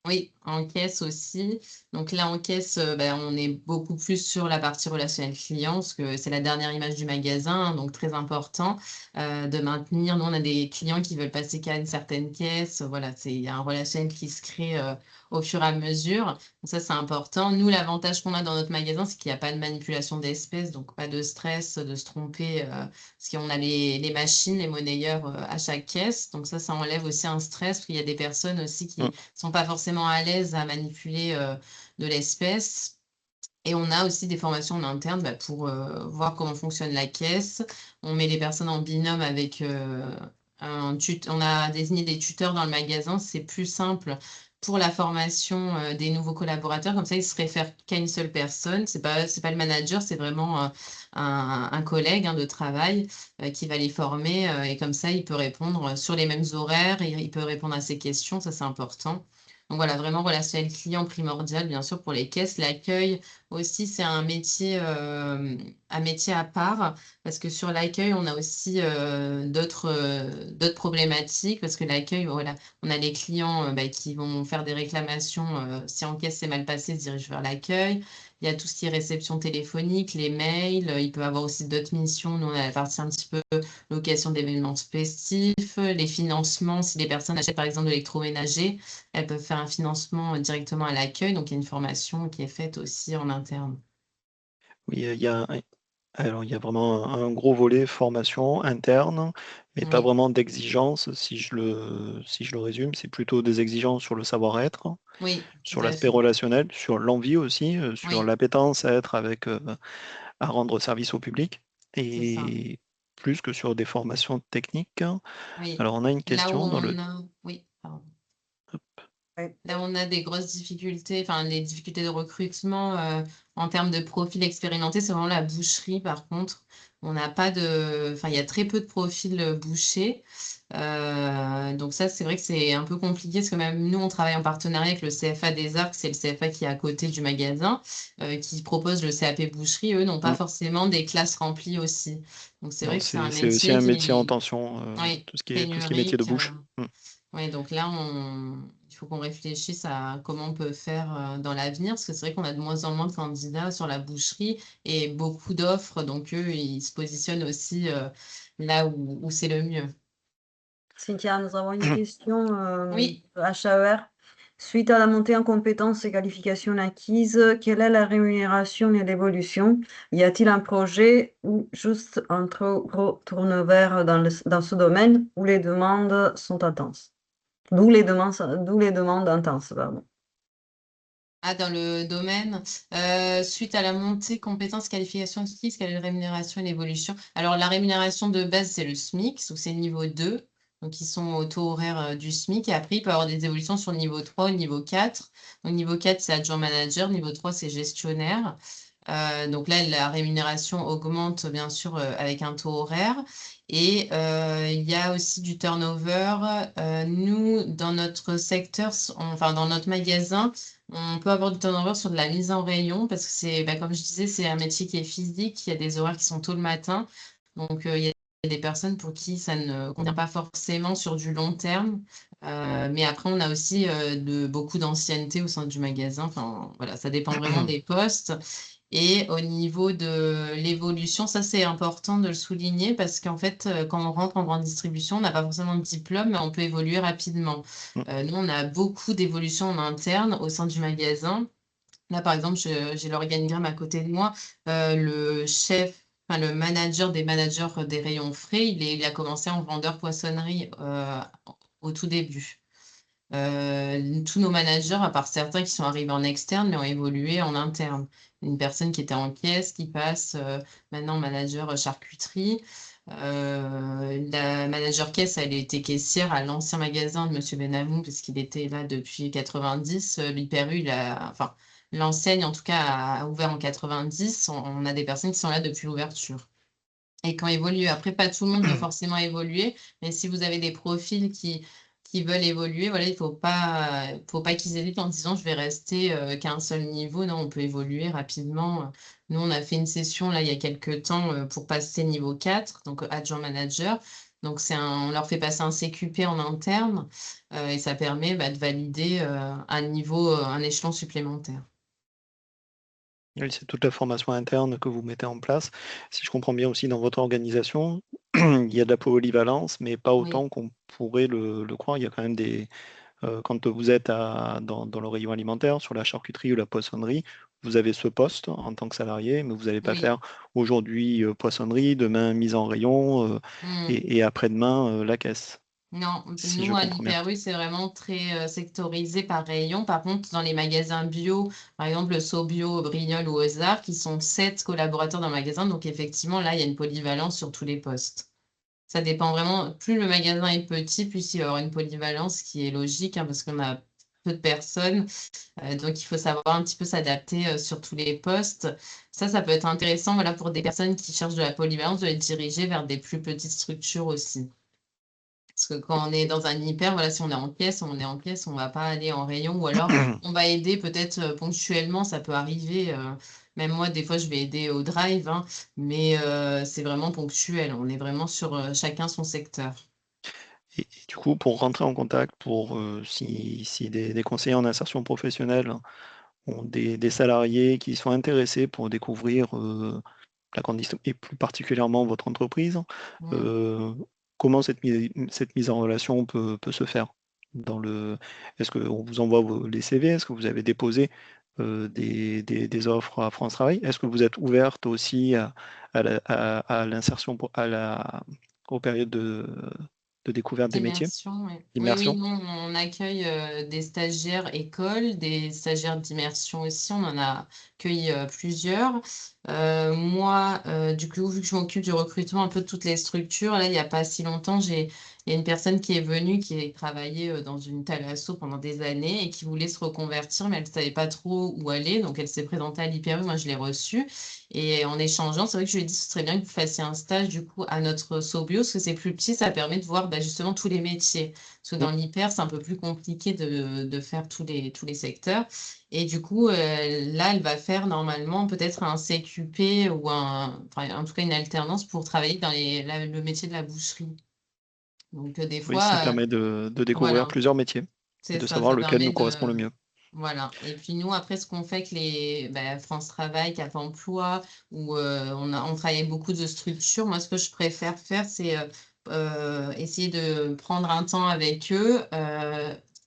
Oui, en caisse aussi. Donc là, en caisse, on est beaucoup plus sur la partie relationnel client, parce que c'est la dernière image du magasin, hein, donc très important de maintenir. Nous, on a des clients qui veulent passer qu'à une certaine caisse. Voilà, il y a un relationnel qui se crée au fur et à mesure. Donc ça, c'est important. Nous, l'avantage qu'on a dans notre magasin, c'est qu'il n'y a pas de manipulation d'espèces, donc pas de stress, de se tromper, parce qu'on a les machines, les monnayeurs à chaque caisse. Donc ça enlève aussi un stress, parce qu'il y a des personnes aussi qui sont pas forcément à l'aise à manipuler de l'espèce. Et on a aussi des formations en interne pour voir comment fonctionne la caisse. On met les personnes en binôme avec on a désigné des tuteurs dans le magasin. C'est plus simple pour la formation des nouveaux collaborateurs. Comme ça, ils se réfèrent qu'à une seule personne. C'est pas le manager, c'est vraiment un collègue de travail qui va les former. Et comme ça, il peut répondre sur les mêmes horaires. Il peut répondre à ces questions. Ça, c'est important. Donc voilà, vraiment relationnel client primordial, bien sûr, pour les caisses. L'accueil aussi, c'est un métier à part, parce que sur l'accueil, on a aussi d'autres problématiques, parce que l'accueil, voilà, on a les clients qui vont faire des réclamations. Si en caisse c'est mal passé, ils se dirigent vers l'accueil. Il y a tout ce qui est réception téléphonique, les mails. Il peut y avoir aussi d'autres missions. Nous, on a la partie un petit peu location d'événements festifs, les financements. Si les personnes achètent par exemple de l'électroménager, elles peuvent faire un financement directement à l'accueil. Donc, il y a une formation qui est faite aussi en interne. Oui, alors il y a vraiment un gros volet formation interne, mais pas Oui, vraiment d'exigence. Si je le résume, c'est plutôt des exigences sur le savoir-être, oui, tout sur à l'aspect fait. relationnel, sur l'envie aussi, sur Oui, l'appétence à être à rendre service au public, c'est ça. et plus que sur des formations techniques. Oui. Alors on a une Là où question dans le... on a, oui, pardon. Ouais. Là où on a des grosses difficultés, enfin les difficultés de recrutement en termes de profils expérimentés, c'est vraiment la boucherie par contre. On n'a pas enfin il y a très peu de profils bouchers. Donc ça, c'est vrai que c'est un peu compliqué parce que même nous, on travaille en partenariat avec le CFA des Arcs, c'est le CFA qui est à côté du magasin, qui propose le CAP boucherie. Eux n'ont pas Hmm. forcément des classes remplies aussi. Donc c'est vrai Non, que c'est un c'est aussi métier un métier en qui, tension, oui, tout ce qui est métier de pénurique. bouche. Oui, donc là, il faut qu'on réfléchisse à comment on peut faire dans l'avenir, parce que c'est vrai qu'on a de moins en moins de candidats sur la boucherie et beaucoup d'offres, donc eux, ils se positionnent aussi là où c'est le mieux. Cynthia, nous avons une question Oui. de HAER. Suite à la montée en compétences et qualifications acquises, quelle est la rémunération et l'évolution? Y a-t-il un projet ou juste un trop gros turnover dans ce domaine où les demandes sont intenses? D'où les demandes intenses, pardon. Ah, dans le domaine, suite à la montée compétences, qualifications acquises, quelle est la rémunération et l'évolution? Alors, la rémunération de base, c'est le SMIC, donc c'est niveau 2, donc ils sont au taux horaire du SMIC. Et après, il peut y avoir des évolutions sur le niveau 3 ou le niveau 4. Donc, niveau 4, c'est adjoint manager, niveau 3, c'est gestionnaire. Donc là, la rémunération augmente, bien sûr, avec un taux horaire. Et il y a aussi du turnover. Nous, dans notre secteur, enfin, dans notre magasin, on peut avoir du turnover sur de la mise en rayon parce que c'est, bah, comme je disais, c'est un métier qui est physique, il y a des horaires qui sont tôt le matin. Donc, il y a des personnes pour qui ça ne convient pas forcément sur du long terme. Mais après, on a aussi beaucoup d'ancienneté au sein du magasin. Enfin, voilà, ça dépend vraiment des postes. Et au niveau de l'évolution, ça c'est important de le souligner parce qu'en fait, quand on rentre en grande distribution, on n'a pas forcément de diplôme, mais on peut évoluer rapidement. Nous, on a beaucoup d'évolutions en interne au sein du magasin. Là, par exemple, j'ai l'organigramme à côté de moi. Le chef, enfin, le manager des managers des rayons frais, il a commencé en vendeur poissonnerie au tout début. Tous nos managers, à part certains qui sont arrivés en externe, mais ont évolué en interne. Une personne qui était en caisse, qui passe maintenant manager charcuterie. La manager caisse, elle était caissière à l'ancien magasin de Monsieur Benamou, parce qu'il était là depuis 90. L'Hyper U, enfin, l'enseigne, en tout cas, a ouvert en 90. On a des personnes qui sont là depuis l'ouverture. Et quand évolue, après, pas tout le monde veut forcément évoluer, mais si vous avez des profils qui veulent évoluer, voilà, il faut pas qu'ils hésitent en disant je vais rester qu'à un seul niveau. Non, on peut évoluer rapidement. Nous, on a fait une session là il y a quelques temps pour passer niveau 4, donc adjoint manager. Donc on leur fait passer un CQP en interne et ça permet de valider un niveau, un échelon supplémentaire. Oui, c'est toute la formation interne que vous mettez en place. Si je comprends bien aussi, dans votre organisation, il y a de la polyvalence, mais pas Oui. autant qu'on pourrait le croire. Il y a quand même quand vous êtes dans le rayon alimentaire, sur la charcuterie ou la poissonnerie, vous avez ce poste en tant que salarié, mais vous n'allez pas Oui. faire aujourd'hui poissonnerie, demain mise en rayon et après-demain la caisse, Non, si je nous, à comprends bien. l'Hyper U, c'est vraiment très sectorisé par rayon. Par contre, dans les magasins bio, par exemple, le SoBio, Brignoles ou Ozar, qui sont 7 collaborateurs dans le magasin, donc effectivement, là, il y a une polyvalence sur tous les postes. Ça dépend vraiment, plus le magasin est petit, plus il va y avoir une polyvalence qui est logique, hein, parce qu'on a peu de personnes. Donc, il faut savoir un petit peu s'adapter sur tous les postes. Ça peut être intéressant, voilà, pour des personnes qui cherchent de la polyvalence, de les diriger vers des plus petites structures aussi. Parce que quand on est dans un hyper, voilà, si on est en pièce, on est en pièce, on va pas aller en rayon, ou alors on va aider peut-être ponctuellement, ça peut arriver. Même moi, des fois, je vais aider au drive, hein, mais c'est vraiment ponctuel. On est vraiment sur chacun son secteur. Et du coup, pour rentrer en contact, si des conseillers en insertion professionnelle ont des salariés qui sont intéressés pour découvrir la grande et plus particulièrement votre entreprise, Mm. comment cette mise en relation peut se faire Est-ce qu'on vous envoie les CV? Est-ce que vous avez déposé des offres à France Travail? Est-ce que vous êtes ouverte aussi à l'insertion, aux périodes de découverte des métiers, Immersion, oui. Oui, d'immersion? nous, on accueille des stagiaires écoles, des stagiaires d'immersion aussi, on en a accueilli plusieurs. Moi, du coup, vu que je m'occupe du recrutement un peu de toutes les structures, là, il n'y a pas si longtemps, il y a une personne qui est venue, qui a travaillé dans une thalasso pendant des années et qui voulait se reconvertir, mais elle ne savait pas trop où aller, donc elle s'est présentée à l'Hyper U, moi je l'ai reçue. Et en échangeant, c'est vrai que je lui ai dit ce serait bien que vous fassiez un stage du coup à notre SoBio, parce que c'est plus petit, ça permet de voir justement tous les métiers. Parce que Mm. dans l'hyper, c'est un peu plus compliqué de faire tous les secteurs. Et du coup, là, elle va faire normalement peut-être un CQP ou enfin, en tout cas une alternance pour travailler dans le métier de la boucherie. Donc des Oui, ça fois, permet de découvrir voilà. plusieurs métiers. C'est de ça, savoir ça lequel permet nous correspond le de... mieux. Voilà. Et puis nous, après, ce qu'on fait avec les France Travail, Cap Emploi, où on travaille avec beaucoup de structures, moi, ce que je préfère faire, c'est essayer de prendre un temps avec eux,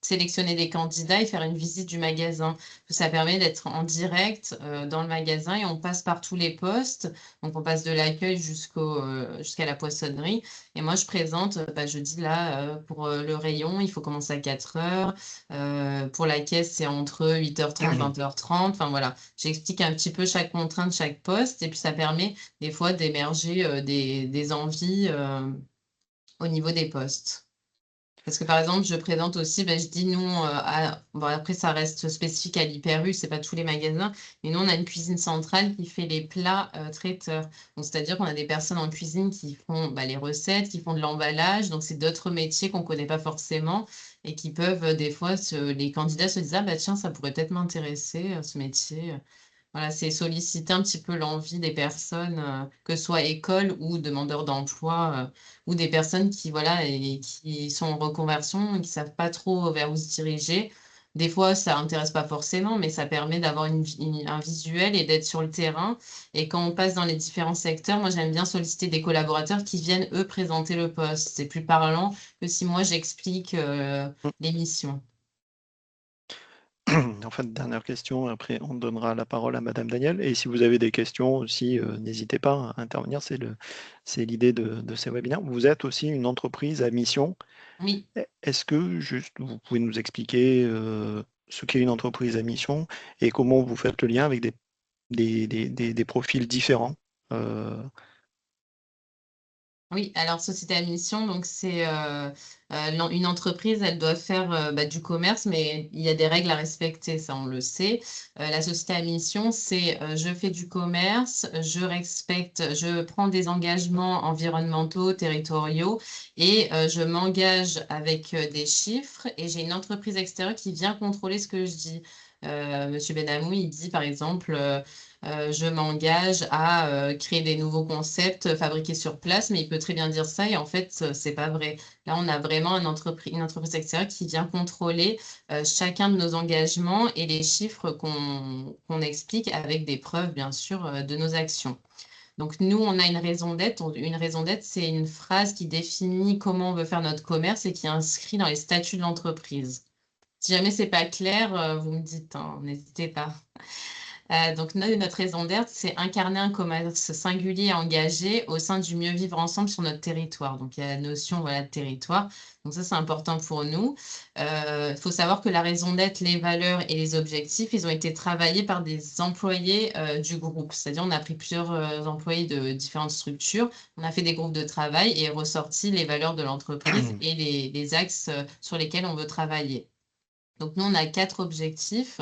sélectionner des candidats et faire une visite du magasin. Ça permet d'être en direct dans le magasin et on passe par tous les postes. Donc, on passe de l'accueil jusqu'à la poissonnerie. Et moi, je présente, je dis là, pour le rayon, il faut commencer à 4 heures. Pour la caisse, c'est entre 8h30 et 20h30. Enfin voilà, j'explique un petit peu chaque contrainte, chaque poste, et puis ça permet des fois d'émerger des envies au niveau des postes. Parce que par exemple, je présente aussi, je dis nous, bon, après ça reste spécifique à l'Hyper-U, c'est pas tous les magasins, mais nous on a une cuisine centrale qui fait les plats traiteurs. Donc c'est-à-dire qu'on a des personnes en cuisine qui font les recettes, qui font de l'emballage, donc c'est d'autres métiers qu'on connaît pas forcément et qui peuvent des fois, les candidats se disent ah bah tiens, ça pourrait peut-être m'intéresser ce métier. Voilà, c'est solliciter un petit peu l'envie des personnes, que ce soit école ou demandeurs d'emploi, ou des personnes qui, voilà, et qui sont en reconversion et qui savent pas trop vers où se diriger. Des fois, ça intéresse pas forcément, mais ça permet d'avoir un visuel et d'être sur le terrain. Et quand on passe dans les différents secteurs, moi, j'aime bien solliciter des collaborateurs qui viennent, eux, présenter le poste. C'est plus parlant que si moi, j'explique, les missions. En fait, dernière question, après on donnera la parole à Madame Daniel. Et si vous avez des questions aussi, n'hésitez pas à intervenir, c'est l'idée de ces webinaires. Vous êtes aussi une entreprise à mission. Oui. Est-ce que juste vous pouvez nous expliquer ce qu'est une entreprise à mission et comment vous faites le lien avec des profils différents Oui, alors société à mission, donc c'est une entreprise, elle doit faire du commerce, mais il y a des règles à respecter, ça on le sait. La société à mission, c'est je fais du commerce, je respecte, je prends des engagements environnementaux, territoriaux, et je m'engage avec des chiffres, et j'ai une entreprise extérieure qui vient contrôler ce que je dis. Monsieur Benamou, il dit par exemple, je m'engage à créer des nouveaux concepts fabriqués sur place, mais il peut très bien dire ça et en fait, c'est pas vrai. Là, on a vraiment une entreprise extérieure qui vient contrôler chacun de nos engagements et les chiffres qu'on explique avec des preuves, bien sûr, de nos actions. Donc, nous, on a une raison d'être. Une raison d'être, c'est une phrase qui définit comment on veut faire notre commerce et qui est inscrit dans les statuts de l'entreprise. Si jamais c'est pas clair, vous me dites, hein, n'hésitez pas. Donc, notre raison d'être, c'est incarner un commerce singulier et engagé au sein du mieux vivre ensemble sur notre territoire. Donc, il y a la notion de territoire. Donc, ça, c'est important pour nous. Il faut savoir que la raison d'être, les valeurs et les objectifs, ils ont été travaillés par des employés du groupe. C'est-à-dire, on a pris plusieurs employés de différentes structures, on a fait des groupes de travail et ressorti les valeurs de l'entreprise et les axes sur lesquels on veut travailler. Donc, nous, on a 4 objectifs.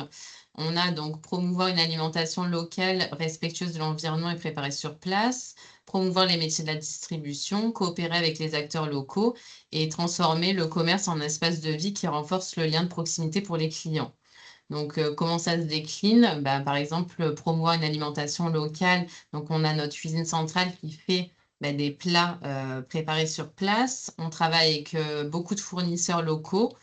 On a donc promouvoir une alimentation locale respectueuse de l'environnement et préparée sur place, promouvoir les métiers de la distribution, coopérer avec les acteurs locaux et transformer le commerce en espace de vie qui renforce le lien de proximité pour les clients. Donc, comment ça se décline? Par exemple, promouvoir une alimentation locale. Donc, on a notre cuisine centrale qui fait des plats préparés sur place. On travaille avec beaucoup de fournisseurs locaux.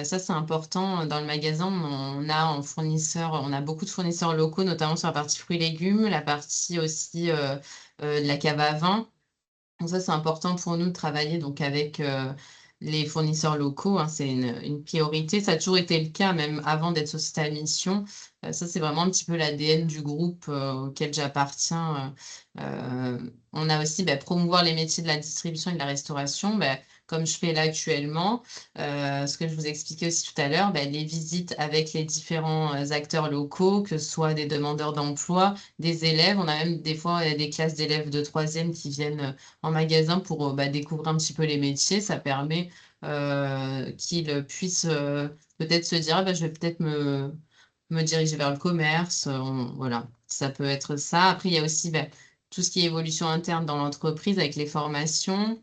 Ça, c'est important. Dans le magasin, on a beaucoup de fournisseurs locaux, notamment sur la partie fruits et légumes, la partie aussi de la cave à vin. Donc ça, c'est important pour nous de travailler donc, avec les fournisseurs locaux. Hein, c'est une priorité. Ça a toujours été le cas, même avant d'être société à mission. Ça, c'est vraiment un petit peu l'ADN du groupe auquel j'appartiens. On a aussi promouvoir les métiers de la distribution et de la restauration, comme je fais là actuellement. Ce que je vous expliquais aussi tout à l'heure, les visites avec les différents acteurs locaux, que ce soit des demandeurs d'emploi, des élèves. On a même des fois des classes d'élèves de 3e qui viennent en magasin pour découvrir un petit peu les métiers. Ça permet qu'ils puissent peut-être se dire, je vais peut-être me diriger vers le commerce. Voilà, ça peut être ça. Après, il y a aussi tout ce qui est évolution interne dans l'entreprise avec les formations.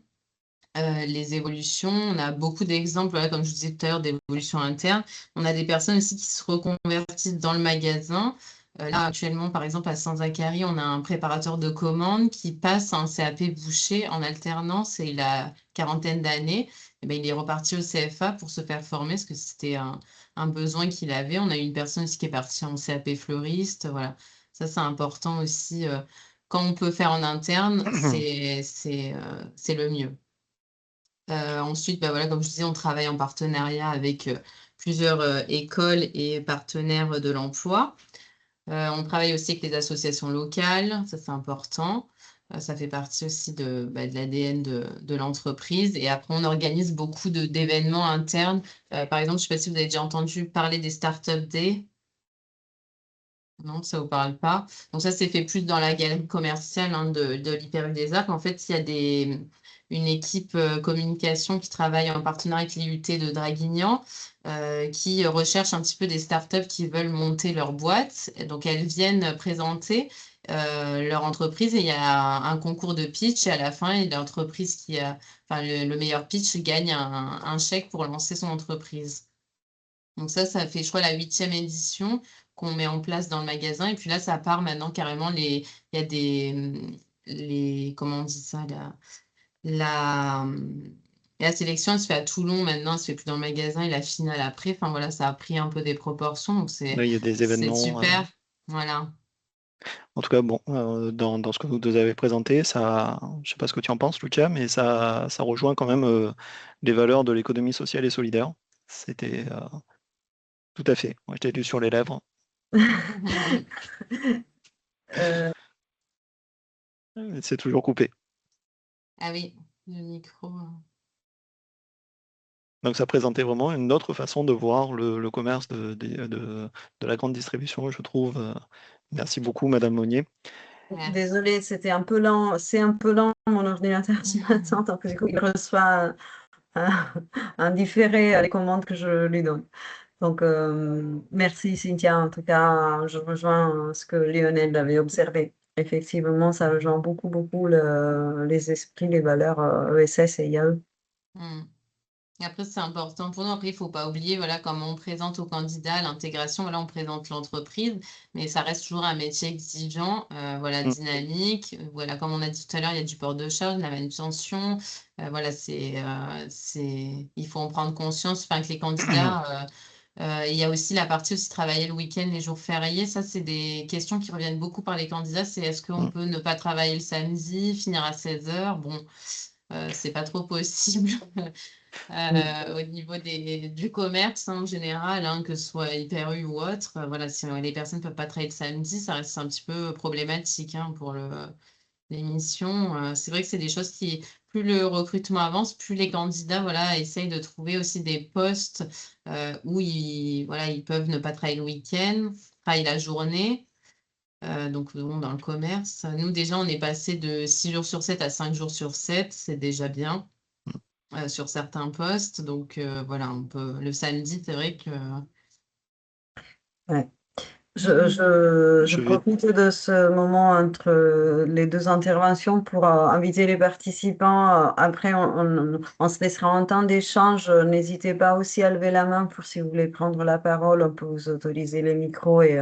Les évolutions, on a beaucoup d'exemples, voilà, comme je vous disais tout à l'heure, d'évolutions internes. On a des personnes aussi qui se reconvertissent dans le magasin Là, actuellement, par exemple, à Saint-Zacharie, on a un préparateur de commandes qui passe un CAP boucher en alternance et il a quarantaine d'années. Et ben, il est reparti au CFA pour se faire former parce que c'était un besoin qu'il avait. On a eu une personne aussi qui est partie en CAP fleuriste. Voilà. Ça, c'est important aussi. Quand on peut faire en interne, c'est le mieux. Ensuite, bah voilà, comme je disais, on travaille en partenariat avec plusieurs écoles et partenaires de l'emploi. On travaille aussi avec les associations locales, ça c'est important. Ça fait partie aussi de l'ADN de l'entreprise. Et après, on organise beaucoup d'événements internes. Par exemple, je ne sais pas si vous avez déjà entendu parler des Startup Days. Non, ça ne vous parle pas. Donc ça, c'est fait plus dans la galerie commerciale de l'Hyper U des Arts. En fait, il y a une équipe communication qui travaille en partenariat avec l'IUT de Draguignan, qui recherche un petit peu des startups qui veulent monter leur boîte. Et donc, elles viennent présenter leur entreprise et il y a un concours de pitch. Et à la fin, et l'entreprise qui a, enfin, le meilleur pitch gagne un chèque pour lancer son entreprise. Donc ça fait, je crois, la 8e édition qu'on met en place dans le magasin. Et puis là, ça part maintenant carrément. Il y a comment on dit ça, la, la sélection, elle se fait à Toulon maintenant, elle se fait plus dans le magasin et la finale après. Enfin voilà, ça a pris un peu des proportions. Donc Là, il y a des c'est événements. super. Voilà. En tout cas, bon, dans ce que vous deux avez présenté, ça, je ne sais pas ce que tu en penses, Lucia, mais ça rejoint quand même les valeurs de l'économie sociale et solidaire. C'était tout à fait. Moi, j'étais lu sur les lèvres. Euh, C'est toujours coupé. Ah oui, le micro. Donc, ça présentait vraiment une autre façon de voir le commerce de la grande distribution, je trouve. Merci beaucoup, Madame Monnier. Merci. Désolée, c'était un peu lent. C'est un peu lent mon ordinateur ce matin, donc du coup, il reçoit un différé à les commandes que je lui donne. Donc, merci Cynthia. En tout cas, je rejoins ce que Lionel avait observé. Effectivement, ça rejoint beaucoup, beaucoup les esprits, les valeurs ESS et IAE. Hmm. Et après, c'est important pour nous. Après, il ne faut pas oublier, voilà, comme on présente aux candidats l'intégration, voilà, on présente l'entreprise, mais ça reste toujours un métier exigeant, voilà, Mm. dynamique. Voilà, comme on a dit tout à l'heure, il y a du port de charge, de la manutention. Voilà, il faut en prendre conscience, enfin, que les candidats. Il y a aussi la partie aussi travailler le week-end, les jours fériés. Ça, c'est des questions qui reviennent beaucoup par les candidats. C'est est-ce qu'on peut ne pas travailler le samedi, finir à 16 heures? Bon, c'est pas trop possible. Au niveau du commerce en général, hein, que ce soit Hyper U ou autre, voilà, si les personnes ne peuvent pas travailler le samedi, ça reste un petit peu problématique hein, pour l'émission. C'est vrai que c'est des choses qui, plus le recrutement avance, plus les candidats voilà, essayent de trouver aussi des postes où voilà, ils peuvent ne pas travailler le week-end, travailler la journée. Donc, bon, dans le commerce, nous déjà, on est passé de 6 jours sur 7 à 5 jours sur 7, c'est déjà bien sur certains postes. Donc voilà, le samedi, c'est vrai que Ouais. Je Je vais. profite de ce moment entre les deux interventions pour inviter les participants. Après, on se laissera un temps d'échange. N'hésitez pas aussi à lever la main pour si vous voulez prendre la parole. On peut vous autoriser les micros et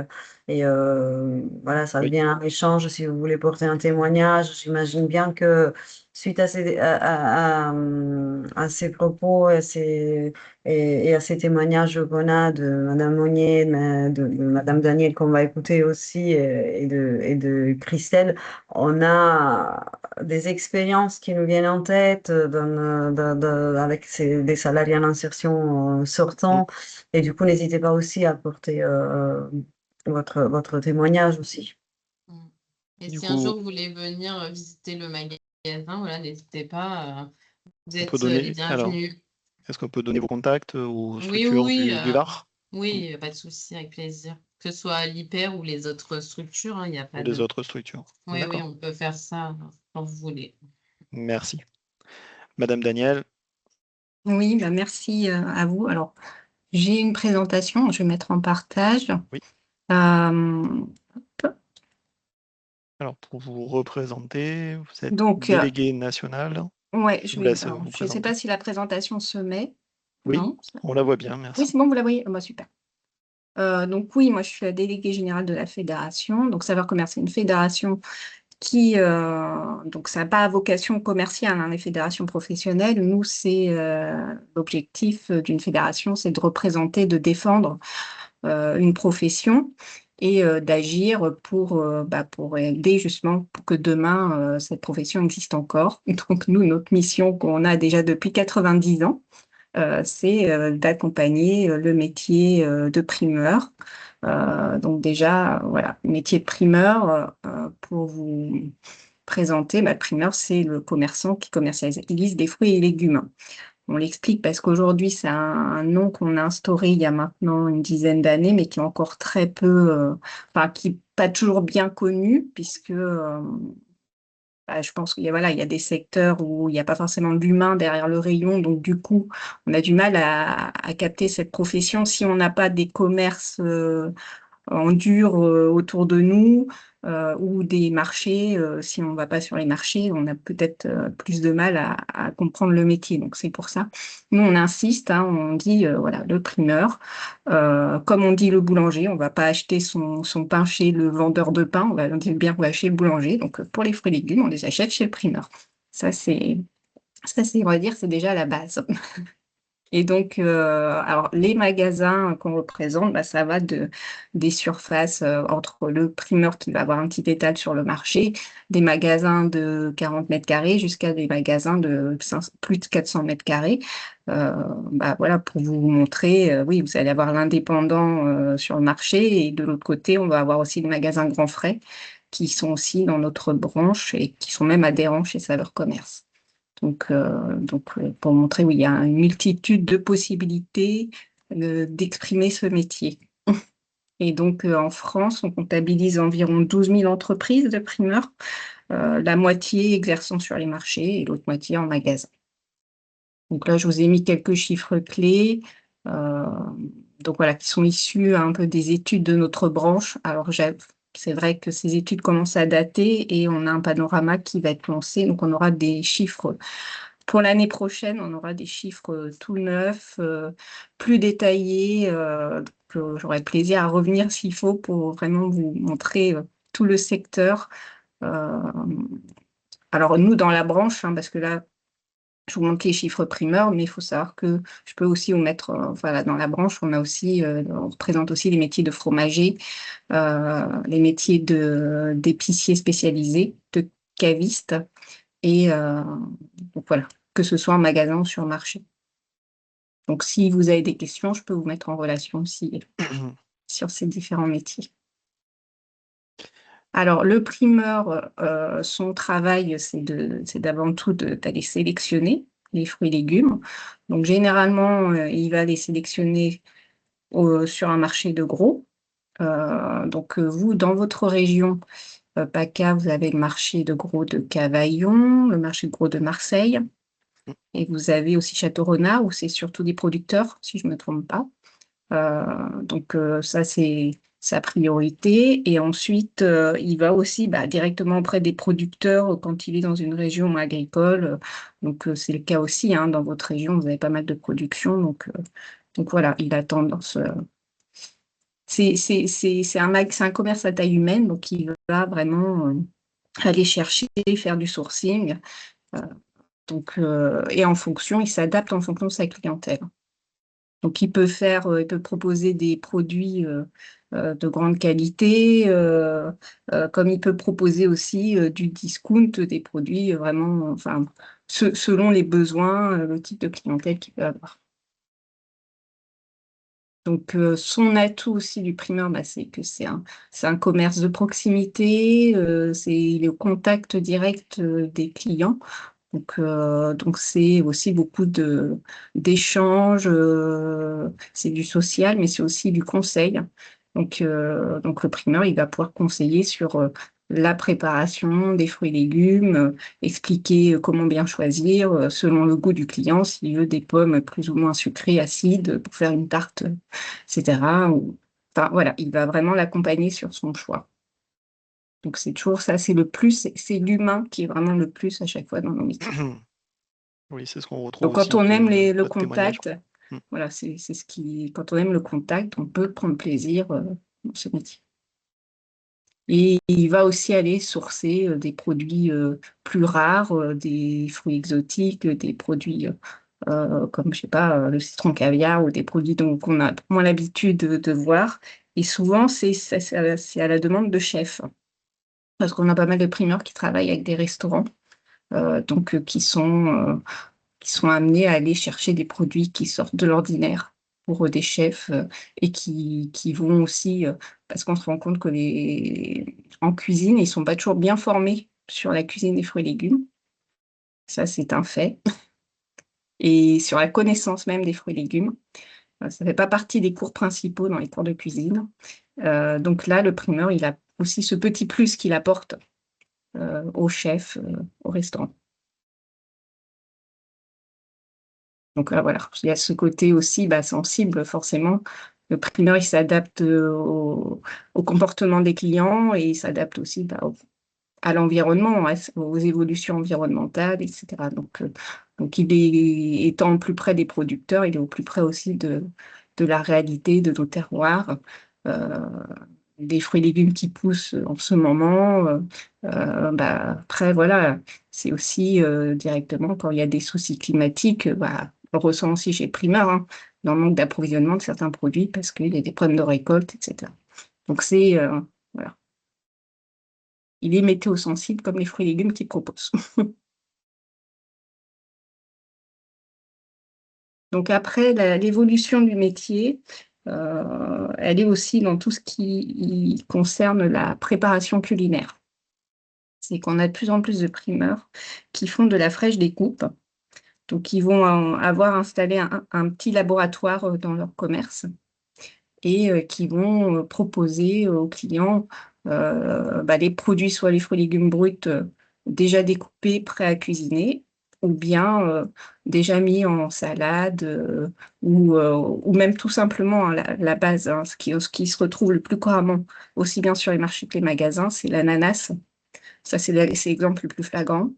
voilà, ça Oui. devient un échange si vous voulez porter un témoignage. J'imagine bien que suite à ces propos et à ces témoignages qu'on a de Madame Monnier, de Madame Daniel qu'on va écouter aussi et de Christelle, on a des expériences qui nous viennent en tête avec des salariés en insertion Mm. sortants. Et du coup, n'hésitez pas aussi à apporter votre témoignage aussi. Et Du si un coup, jour vous voulez venir visiter le magasin, voilà, n'hésitez pas. Vous on peut êtes les donner. Alors, bienvenus. est-ce qu'on peut donner vos contacts aux Oui, oui, structures oui, du Var oui, pas de souci, avec plaisir. Que ce soit l'hyper ou les autres structures, hein, il n'y a ou pas les de. autres structures? Oui, oui, D'accord. on peut faire ça quand vous voulez. Merci. Madame Daniel, Oui, bah merci à vous. Alors, j'ai une présentation, je vais mettre en partage. oui. Euh, Alors, pour vous représenter, vous êtes donc, délégué national. ouais, Je vous laisse vous je ne sais présenter. pas si la présentation se met. Oui, Non. on la voit bien, Oui, merci. c'est bon, vous la voyez? Ah bah, super. Donc oui, moi je suis la déléguée générale de la fédération. Donc Saveurs Commerce, c'est une fédération qui, donc ça n'a pas vocation commerciale, hein, les fédérations professionnelles. Nous, c'est l'objectif d'une fédération, c'est de représenter, de défendre une profession et d'agir pour aider justement pour que demain, cette profession existe encore. Donc nous, notre mission qu'on a déjà depuis 90 ans, c'est d'accompagner le métier de primeur. Donc déjà, voilà, métier de primeur, pour vous présenter, le primeur, c'est le commerçant qui commercialise des fruits et légumes. On l'explique parce qu'aujourd'hui, c'est un nom qu'on a instauré il y a maintenant une dizaine d'années, mais qui est encore très peu, qui n'est pas toujours bien connu, puisque je pense qu'il y a, voilà, il y a des secteurs où il n'y a pas forcément d'humain derrière le rayon, donc du coup, on a du mal à capter cette profession si on n'a pas des commerces en dur autour de nous ou des marchés. Si on ne va pas sur les marchés, on a peut-être plus de mal à comprendre le métier. Donc c'est pour ça. Nous, on insiste, hein, on dit voilà, le primeur. Comme on dit le boulanger, on ne va pas acheter son pain chez le vendeur de pain, on va dire bien qu'on va chez le boulanger. Donc pour les fruits et légumes, on les achète chez le primeur. Ça, on va dire, c'est déjà la base. Et donc, alors les magasins qu'on représente, ça va des surfaces entre le primeur qui va avoir un petit étal sur le marché, des magasins de 40 mètres carrés jusqu'à des magasins de plus de 400 mètres carrés. Voilà, pour vous montrer, oui, vous allez avoir l'indépendant sur le marché et de l'autre côté, on va avoir aussi les magasins grands frais qui sont aussi dans notre branche et qui sont même adhérents chez Saveurs Commerce. Donc, pour montrer où il y a une multitude de possibilités d'exprimer ce métier. Et donc, en France, on comptabilise environ 12 000 entreprises de primeurs, la moitié exerçant sur les marchés et l'autre moitié en magasin. Donc là, je vous ai mis quelques chiffres clés, donc voilà, qui sont issus un peu des études de notre branche. Alors, c'est vrai que ces études commencent à dater et on a un panorama qui va être lancé. Donc, on aura des chiffres. Pour l'année prochaine, on aura des chiffres tout neufs, plus détaillés. J'aurai plaisir à revenir s'il faut pour vraiment vous montrer tout le secteur. Alors, nous, dans la branche, hein, parce que là, je vous montre les chiffres primeurs, mais il faut savoir que je peux aussi vous mettre, voilà, dans la branche, on représente aussi les métiers de fromager, les métiers d'épicier spécialisé, de caviste, et donc voilà, que ce soit en magasin ou sur le marché. Donc, si vous avez des questions, je peux vous mettre en relation aussi sur ces différents métiers. Alors, le primeur, son travail, c'est d'avant tout d'aller sélectionner les fruits et légumes. Donc, généralement, il va les sélectionner sur un marché de gros. Donc, vous, dans votre région, PACA, vous avez le marché de gros de Cavaillon, le marché de gros de Marseille. Et vous avez aussi Château-Renard, où c'est surtout des producteurs, si je ne me trompe pas. Donc, ça, c'est sa priorité. Et ensuite, il va aussi directement auprès des producteurs quand il est dans une région agricole. Donc, c'est le cas aussi, hein, dans votre région, vous avez pas mal de production. Donc voilà, il a tendance. C'est un commerce à taille humaine, donc il va vraiment aller chercher, faire du sourcing. Et en fonction, il s'adapte en fonction de sa clientèle. Donc, il peut proposer des produits de grande qualité, comme il peut proposer aussi du discount, des produits vraiment, selon les besoins, le type de clientèle qu'il peut avoir. Donc, son atout aussi du primeur, c'est que c'est un commerce de proximité, c'est le contact direct des clients. Donc c'est aussi beaucoup d'échanges, c'est du social, mais c'est aussi du conseil. Donc le primeur, il va pouvoir conseiller sur la préparation des fruits et légumes, expliquer comment bien choisir selon le goût du client, s'il veut des pommes plus ou moins sucrées, acides, pour faire une tarte, etc. Enfin voilà, il va vraiment l'accompagner sur son choix. Donc c'est toujours ça, c'est le plus, c'est l'humain qui est vraiment le plus à chaque fois dans nos métiers. Oui, c'est ce qu'on retrouve Donc quand aussi on aime de le votre témoignage. contact, Voilà, c'est ce qui, quand on aime le contact, on peut prendre plaisir dans ce métier. Et il va aussi aller sourcer des produits plus rares, des fruits exotiques, des produits comme, je sais pas, le citron caviar ou des produits qu'on a moins l'habitude de voir. Et souvent, c'est à la demande de chefs. Parce qu'on a pas mal de primeurs qui travaillent avec des restaurants, donc qui sont amenés à aller chercher des produits qui sortent de l'ordinaire pour des chefs et qui vont aussi, parce qu'on se rend compte que en cuisine, ils ne sont pas toujours bien formés sur la cuisine des fruits et légumes. Ça, c'est un fait. Et sur la connaissance même des fruits et légumes. Ça ne fait pas partie des cours principaux dans les cours de cuisine. Donc là, le primeur, il a aussi ce petit plus qu'il apporte aux chefs, au restaurant. Donc voilà, il y a ce côté aussi sensible, forcément. Le primeur, il s'adapte au comportement des clients et il s'adapte aussi à l'environnement, aux évolutions environnementales, etc. Donc il est, étant plus près des producteurs, il est au plus près aussi de la réalité de nos terroirs, des fruits et légumes qui poussent en ce moment. Après, voilà, c'est aussi directement quand il y a des soucis climatiques, on ressent aussi chez le primeur, hein, dans le manque d'approvisionnement de certains produits parce qu'il y a des problèmes de récolte, etc. Donc c'est, voilà. Il est météo-sensible comme les fruits et légumes qu'il propose. Donc après, l'évolution du métier, elle est aussi dans tout ce qui concerne la préparation culinaire. C'est qu'on a de plus en plus de primeurs qui font de la fraîche découpe. Donc, ils vont avoir installé un petit laboratoire dans leur commerce et qui vont proposer aux clients les produits, soit les fruits et légumes bruts déjà découpés, prêts à cuisiner, ou bien déjà mis en salade ou même tout simplement la base, hein, ce qui se retrouve le plus couramment, aussi bien sur les marchés que les magasins, c'est l'ananas. Ça, c'est l'exemple le plus flagrant.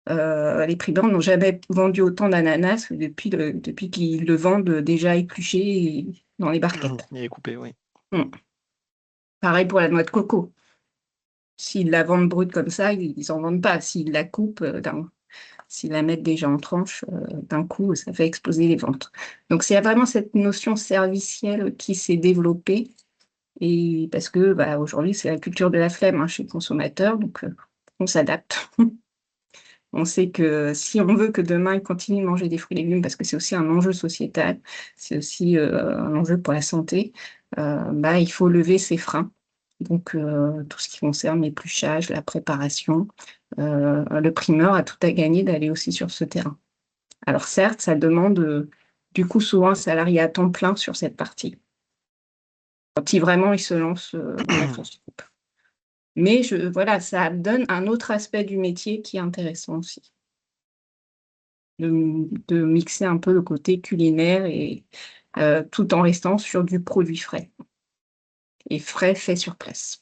Les primeurs n'ont jamais vendu autant d'ananas depuis qu'ils le vendent déjà épluché dans les barquettes. Il est coupé, oui. Pareil pour la noix de coco. S'ils la vendent brute comme ça, ils n'en vendent pas. S'ils la coupent, s'ils la mettent déjà en tranches, d'un coup, ça fait exploser les ventes. Donc, c'est vraiment cette notion servicielle qui s'est développée. Et parce que aujourd'hui, c'est la culture de la flemme, hein, chez le consommateur, donc on s'adapte. On sait que si on veut que demain, ils continuent de manger des fruits et légumes, parce que c'est aussi un enjeu sociétal, c'est aussi un enjeu pour la santé, il faut lever ces freins. Donc, tout ce qui concerne l'épluchage, la préparation, le primeur a tout à gagner d'aller aussi sur ce terrain. Alors certes, ça demande du coup souvent un salarié à temps plein sur cette partie. Quand vraiment il se lance dans la fraîche découpe. Mais voilà, ça donne un autre aspect du métier qui est intéressant aussi. De mixer un peu le côté culinaire et tout en restant sur du produit frais. Et frais fait sur place.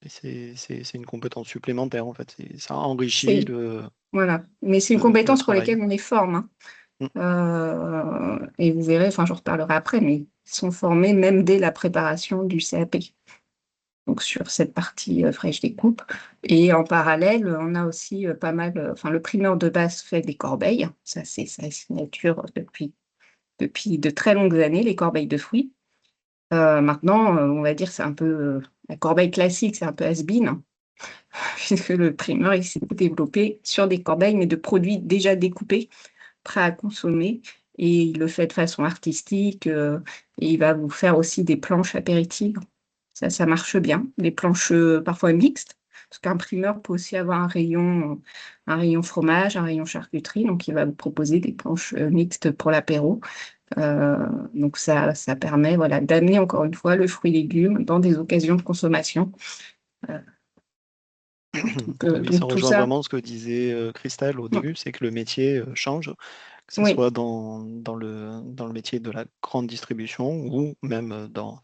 C'est une compétence supplémentaire, en fait. Ça enrichit le Voilà, mais c'est une compétence pour travail. laquelle on les forme. Hein. Et vous verrez, j'en reparlerai après, mais ils sont formés même dès la préparation du CAP. Donc sur cette partie fraîche découpe. Et en parallèle, on a aussi pas mal, le primeur de base fait des corbeilles. Ça, c'est sa signature depuis de très longues années, les corbeilles de fruits. Maintenant, on va dire c'est un peu la corbeille classique, c'est un peu has-been, hein, puisque le primeur il s'est développé sur des corbeilles, mais de produits déjà découpés, prêts à consommer. Et il le fait de façon artistique. Et il va vous faire aussi des planches apéritives. Ça marche bien. Des planches parfois mixtes, parce qu'un primeur peut aussi avoir un rayon fromage, un rayon charcuterie. Donc, il va vous proposer des planches mixtes pour l'apéro. Donc, ça permet d'amener encore une fois le fruit et légumes dans des occasions de consommation. Oui, ça Donc tout rejoint ça, vraiment ce que disait Christelle au début, c'est que le métier change, que ce oui, soit dans le métier de la grande distribution ou même dans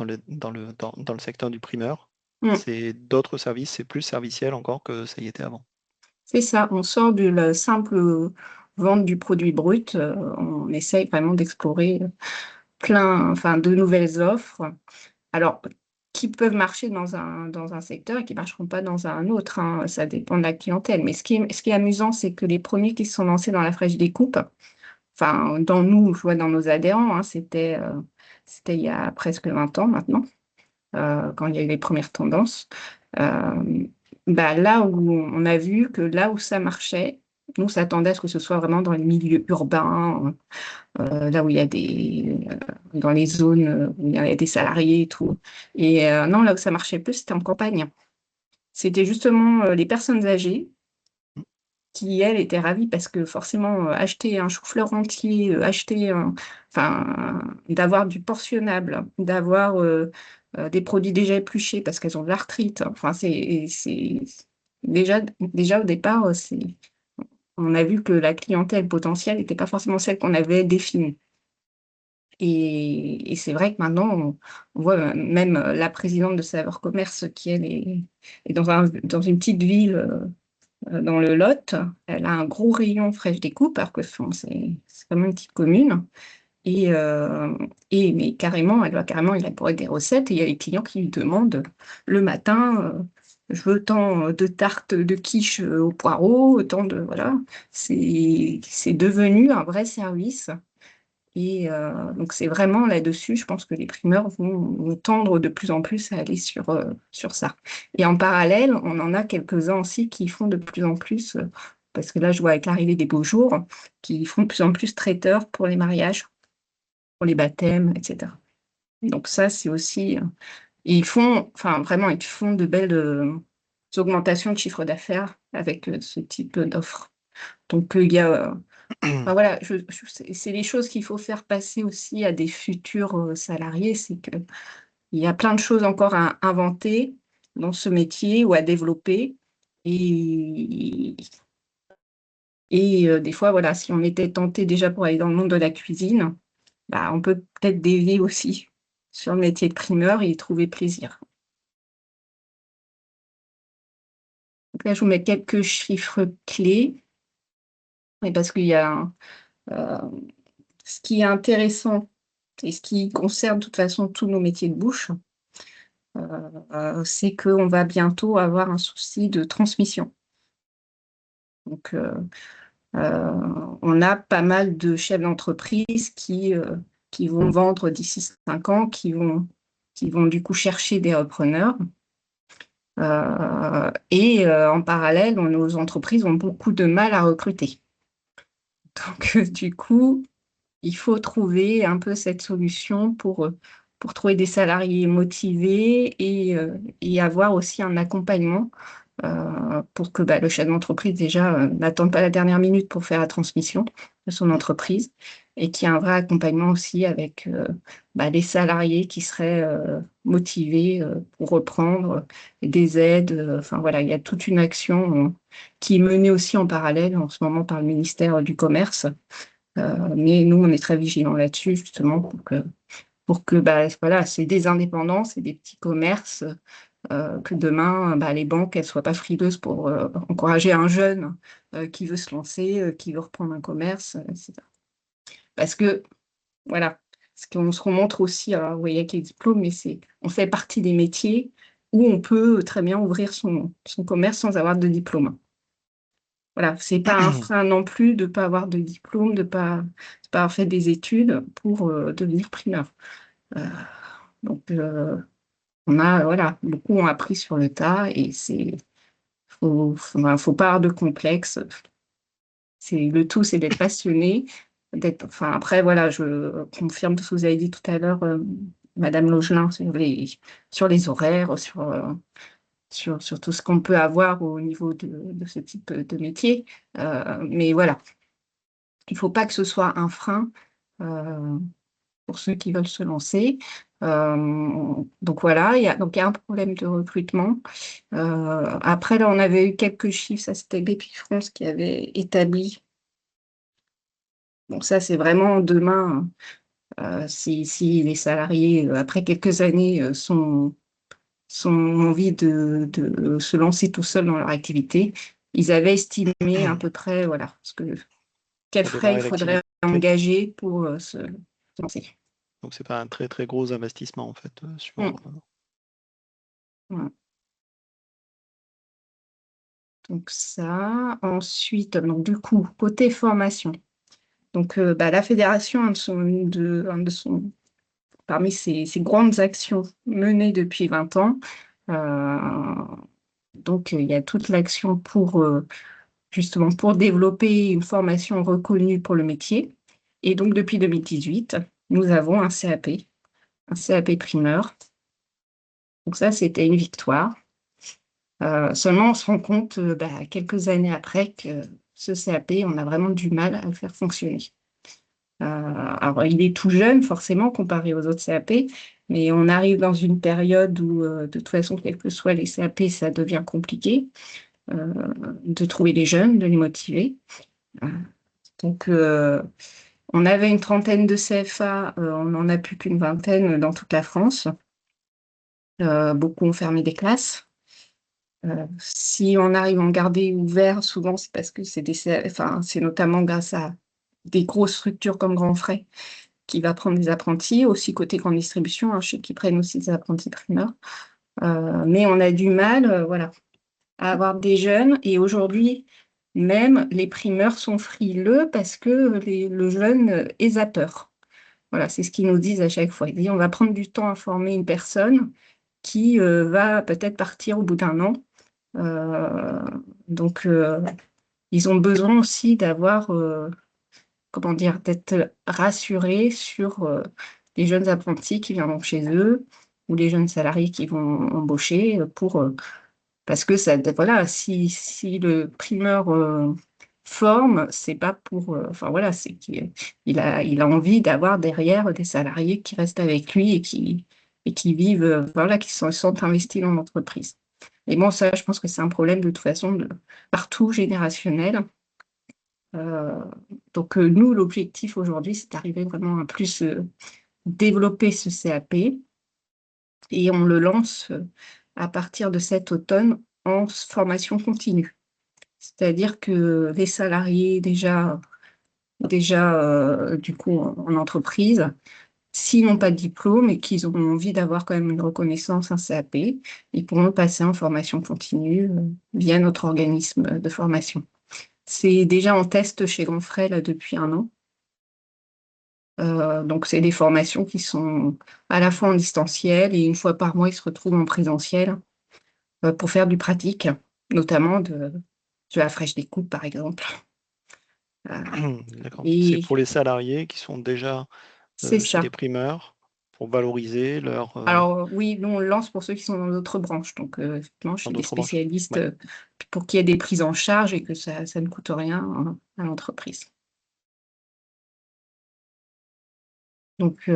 le secteur du primeur. C'est d'autres services, c'est plus serviciel encore que ça y était avant. c'est ça. On sort du simple vente du produit brut, on essaye vraiment d'explorer de nouvelles offres. Alors, qui peuvent marcher dans un secteur et qui ne marcheront pas dans un autre, hein, ça dépend de la clientèle. Mais ce qui est amusant, c'est que les premiers qui se sont lancés dans la fraîche découpe, enfin, je vois dans nos adhérents, hein, c'était il y a presque 20 ans maintenant, quand il y a eu les premières tendances. Là où on a vu que là où ça marchait, nous, on s'attendait à ce que ce soit vraiment dans les milieux urbains, là où il y a dans les zones où il y a des salariés et tout. Et non, là où ça marchait plus, c'était en campagne. C'était justement les personnes âgées qui, elles, étaient ravies parce que forcément, acheter un chou-fleur entier, d'avoir du portionnable, d'avoir des produits déjà épluchés parce qu'elles ont de l'arthrite. Enfin, c'est déjà au départ, on a vu que la clientèle potentielle n'était pas forcément celle qu'on avait définie. Et c'est vrai que maintenant, on voit même la présidente de Saveurs Commerce qui, elle, est dans une petite ville dans le Lot. Elle a un gros rayon fraîche découpe, alors que c'est quand même une petite commune. Mais carrément, elle doit élaborer des recettes et il y a les clients qui lui demandent le matin, je veux tant de tartes de quiche au poireau, tant de... Voilà, c'est devenu un vrai service. Et donc, c'est vraiment là-dessus, je pense que les primeurs vont tendre de plus en plus à aller sur ça. Et en parallèle, on en a quelques-uns aussi qui font de plus en plus, parce que là, je vois avec l'arrivée des beaux jours, qui font de plus en plus traiteurs pour les mariages, pour les baptêmes, etc. Donc ça, c'est aussi... ils font de belles augmentations de chiffre d'affaires avec ce type d'offres. Donc, il y a... Enfin, voilà, c'est les choses qu'il faut faire passer aussi à des futurs salariés, c'est qu'il y a plein de choses encore à inventer dans ce métier ou à développer. Et, des fois, voilà, si on était tenté déjà pour aller dans le monde de la cuisine, on peut peut-être dévier aussi sur le métier de primeur et y trouver plaisir. Donc là, je vous mets quelques chiffres clés, mais parce qu'il y a ce qui est intéressant et ce qui concerne de toute façon tous nos métiers de bouche, c'est qu'on va bientôt avoir un souci de transmission. Donc, on a pas mal de chefs d'entreprise qui vont vendre d'ici 5 ans, qui vont du coup chercher des repreneurs. En parallèle, nos entreprises ont beaucoup de mal à recruter. Donc, du coup, il faut trouver un peu cette solution pour trouver des salariés motivés et avoir aussi un accompagnement pour que le chef d'entreprise, déjà, n'attende pas la dernière minute pour faire la transmission de son entreprise et qu'il y ait un vrai accompagnement aussi avec les salariés qui seraient motivés pour reprendre des aides. Enfin, voilà, il y a toute une action qui est menée aussi en parallèle en ce moment par le ministère du Commerce. Mais nous, on est très vigilants là-dessus, justement, pour que voilà, c'est des indépendants, c'est des petits commerces, que demain, les banques, elles ne soient pas frileuses pour encourager un jeune qui veut se lancer, qui veut reprendre un commerce, etc. Parce que, voilà, ce qu'on se remontre aussi, alors, vous voyez, avec les diplômes, mais on fait partie des métiers où on peut très bien ouvrir son commerce sans avoir de diplôme. Voilà, c'est pas un frein non plus de ne pas avoir de diplôme, de pas avoir fait des études pour devenir primeur. Donc, beaucoup ont appris sur le tas et faut pas avoir de complexe. Le tout, c'est d'être passionné, après, voilà, je confirme tout ce que vous avez dit tout à l'heure, Madame Laugelin, sur les horaires, sur tout ce qu'on peut avoir au niveau de ce type de métier. Mais voilà, il ne faut pas que ce soit un frein pour ceux qui veulent se lancer. Donc voilà, il y a un problème de recrutement. Après, là, on avait eu quelques chiffres, ça c'était Bpifrance qui avait établi. Bon, ça, c'est vraiment demain, si les salariés, après quelques années, ont envie de se lancer tout seuls dans leur activité, ils avaient estimé à peu près, voilà, ce que quels pour frais il démarrer faudrait l'activité. engager pour se lancer. Donc c'est pas un très très gros investissement en fait sur. Voilà. Donc ça, ensuite, donc du coup, côté formation. Donc la fédération, parmi ses grandes actions menées depuis 20 ans, donc il y a toute l'action pour justement pour développer une formation reconnue pour le métier. Et donc depuis 2018, nous avons un CAP primeur. Donc ça, c'était une victoire. Seulement, on se rend compte quelques années après que ce CAP, on a vraiment du mal à le faire fonctionner. Alors, il est tout jeune, forcément, comparé aux autres CAP, mais on arrive dans une période où, de toute façon, quels que soient les CAP, ça devient compliqué de trouver les jeunes, de les motiver. Donc, on avait une trentaine de CFA, on n'en a plus qu'une vingtaine dans toute la France. Beaucoup ont fermé des classes. Si on arrive à en garder ouvert, souvent c'est parce que c'est notamment grâce à des grosses structures comme Grand Frais qui va prendre des apprentis, aussi côté grande distribution, je sais qu'ils prennent aussi des apprentis primeurs. Mais on a du mal voilà, à avoir des jeunes, et aujourd'hui, même les primeurs sont frileux parce que le jeune est zappeur. Voilà, c'est ce qu'ils nous disent à chaque fois. Ils disent on va prendre du temps à former une personne qui va peut-être partir au bout d'un an. Donc, ils ont besoin aussi d'avoir, comment dire, d'être rassurés sur les jeunes apprentis qui viendront chez eux ou les jeunes salariés qui vont embaucher parce que ça, voilà, si le primeur forme, c'est pas pour, enfin voilà, c'est qu'il a envie d'avoir derrière des salariés qui restent avec lui et qui vivent, voilà, qui se sentent investis dans l'entreprise. Et bon, ça, je pense que c'est un problème de toute façon partout générationnel. Donc, nous, l'objectif aujourd'hui, c'est d'arriver vraiment à plus développer ce CAP, et on le lance à partir de cet automne en formation continue. C'est-à-dire que les salariés déjà du coup, en entreprise, s'ils n'ont pas de diplôme et qu'ils ont envie d'avoir quand même une reconnaissance, un CAP, ils pourront passer en formation continue via notre organisme de formation. C'est déjà en test chez Grand Frais là, depuis 1 an. Donc, c'est des formations qui sont à la fois en distanciel et 1 fois par mois, ils se retrouvent en présentiel pour faire du pratique, notamment de la fraîche découpe, par exemple. D'accord. Et C'est pour les salariés qui sont déjà c'est chez ça. des primeurs pour valoriser leur. Alors oui, nous on le lance pour ceux qui sont dans d'autres branches. Donc effectivement, Dans chez des d'autres branches. spécialistes Ouais. pour qu'il y ait des prises en charge et que ça ne coûte rien à l'entreprise. Donc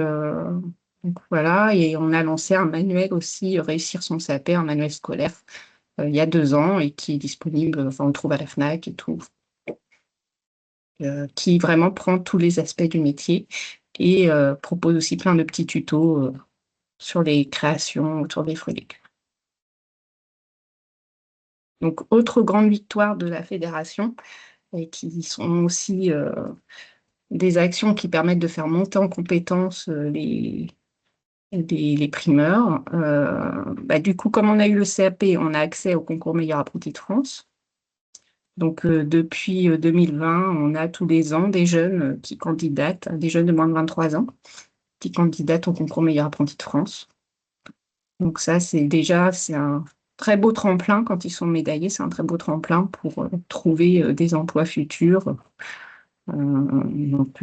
voilà, et on a lancé un manuel aussi, Réussir son CAP, un manuel scolaire, il y a 2 ans, et qui est disponible, enfin on le trouve à la FNAC et tout, qui vraiment prend tous les aspects du métier et propose aussi plein de petits tutos sur les créations autour des fruits et légumes. Donc, autre grande victoire de la fédération, et qui sont aussi des actions qui permettent de faire monter en compétences les primeurs. Du coup, comme on a eu le CAP, on a accès au concours Meilleur Apprenti de France. Donc, depuis 2020, on a tous les ans des jeunes qui candidatent, des jeunes de moins de 23 ans, qui candidatent au concours Meilleur Apprenti de France. Donc ça, c'est un très beau tremplin quand ils sont médaillés, c'est un très beau tremplin pour trouver des emplois futurs. Donc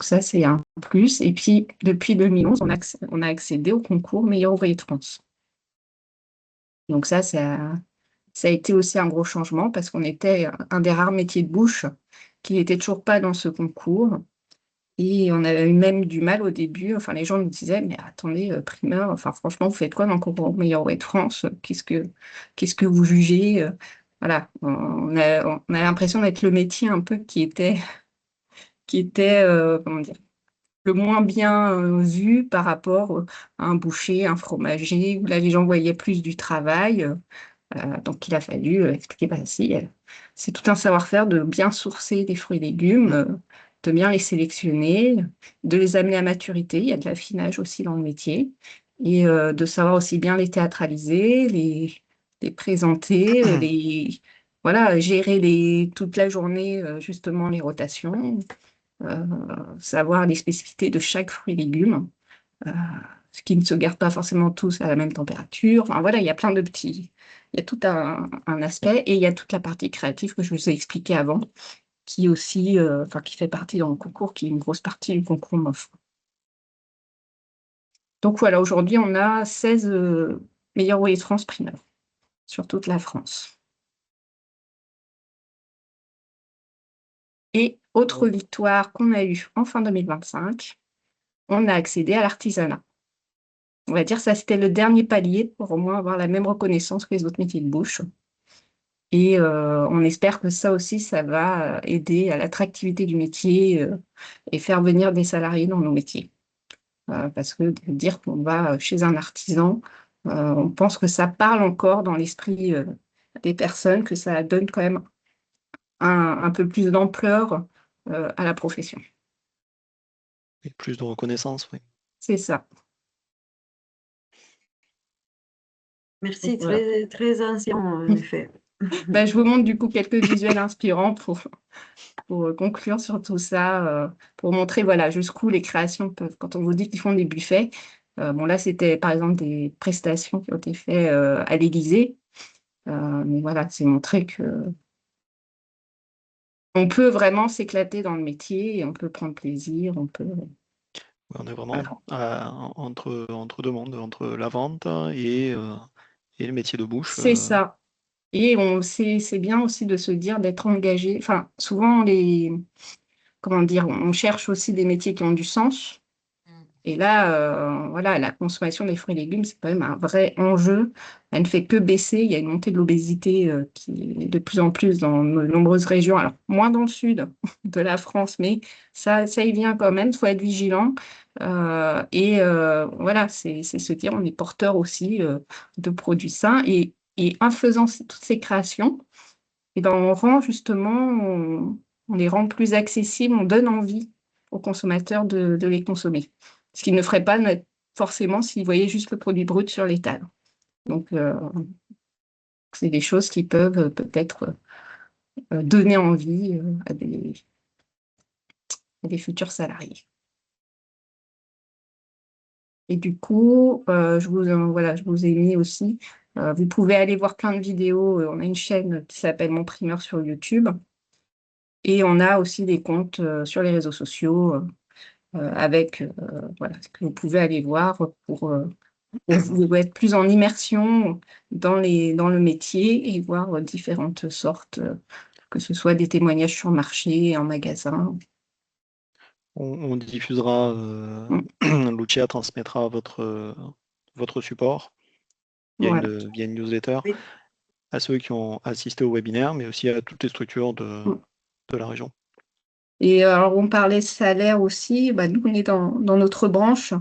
ça, c'est un plus. Et puis, depuis 2011, on a accédé au concours Meilleur ouvrier de France. Donc ça a été aussi un gros changement parce qu'on était un des rares métiers de bouche qui n'était toujours pas dans ce concours. Et on avait eu même du mal au début. Enfin, les gens nous disaient, mais attendez, primeur, enfin, franchement, vous faites quoi dans le concours Meilleur ouvrier de France? Qu'est-ce que vous jugez? Voilà, on a l'impression d'être le métier un peu qui était comment dire, le moins bien vu par rapport à un boucher, un fromager, où là, les gens voyaient plus du travail. Donc, il a fallu expliquer, si, c'est tout un savoir-faire de bien sourcer des fruits et légumes, de bien les sélectionner, de les amener à maturité. Il y a de l'affinage aussi dans le métier. Et de savoir aussi bien les théâtraliser, les présenter, voilà, gérer toute la journée, justement, les rotations, euh, savoir les spécificités de chaque fruit et légume, ce qui ne se garde pas forcément tous à la même température. Enfin, voilà, il y a plein de petits. Il y a tout un aspect et il y a toute la partie créative que je vous ai expliqué avant, qui aussi, qui fait partie dans le concours, qui est une grosse partie du concours MOF. Donc voilà, aujourd'hui, on a 16 meilleurs ouvriers de France primeurs sur toute la France. Et autre victoire qu'on a eue en fin 2025, on a accédé à l'artisanat. On va dire que ça, c'était le dernier palier pour au moins avoir la même reconnaissance que les autres métiers de bouche. Et on espère que ça aussi, ça va aider à l'attractivité du métier et faire venir des salariés dans nos métiers. Parce que de dire qu'on va chez un artisan, on pense que ça parle encore dans l'esprit des personnes, que ça donne quand même un peu plus d'ampleur à la profession. Et plus de reconnaissance, oui. C'est ça. Merci, Voilà. très, très inspirant, en effet. Je vous montre du coup quelques visuels inspirants pour conclure sur tout ça, pour montrer voilà, jusqu'où les créations peuvent. Quand on vous dit qu'ils font des buffets, bon là c'était par exemple des prestations qui ont été faites à l'Élysée, mais voilà, c'est montrer que on peut vraiment s'éclater dans le métier et on peut prendre plaisir, on peut. On est vraiment Voilà. entre deux mondes, entre la vente et le métier de bouche. C'est ça. Et c'est bien aussi de se dire d'être engagé. Enfin, souvent comment dire, on cherche aussi des métiers qui ont du sens. Et là, voilà, la consommation des fruits et légumes, c'est quand même un vrai enjeu. Elle ne fait que baisser. Il y a une montée de l'obésité qui est de plus en plus dans de nombreuses régions. Alors, moins dans le sud de la France, mais ça y vient quand même. Il faut être vigilant. Voilà, c'est se dire, on est porteur aussi de produits sains. Et en faisant toutes ces créations, et ben, on rend justement, on les rend plus accessibles, on donne envie aux consommateurs de les consommer. Ce qu'ils ne feraient pas forcément s'ils voyaient juste le produit brut sur l'étal. Donc, c'est des choses qui peuvent peut-être donner envie à des futurs salariés. Et du coup, je vous ai mis aussi, vous pouvez aller voir plein de vidéos. On a une chaîne qui s'appelle Mon Primeur sur YouTube. Et on a aussi des comptes sur les réseaux sociaux avec voilà, ce que vous pouvez aller voir pour vous être plus en immersion dans le métier et voir différentes sortes, que ce soit des témoignages sur le marché, en magasin. On diffusera, Lucia transmettra votre support Voilà. via une newsletter Oui. à ceux qui ont assisté au webinaire, mais aussi à toutes les structures de la région. Et alors, on parlait salaire aussi. Nous, on est dans notre branche.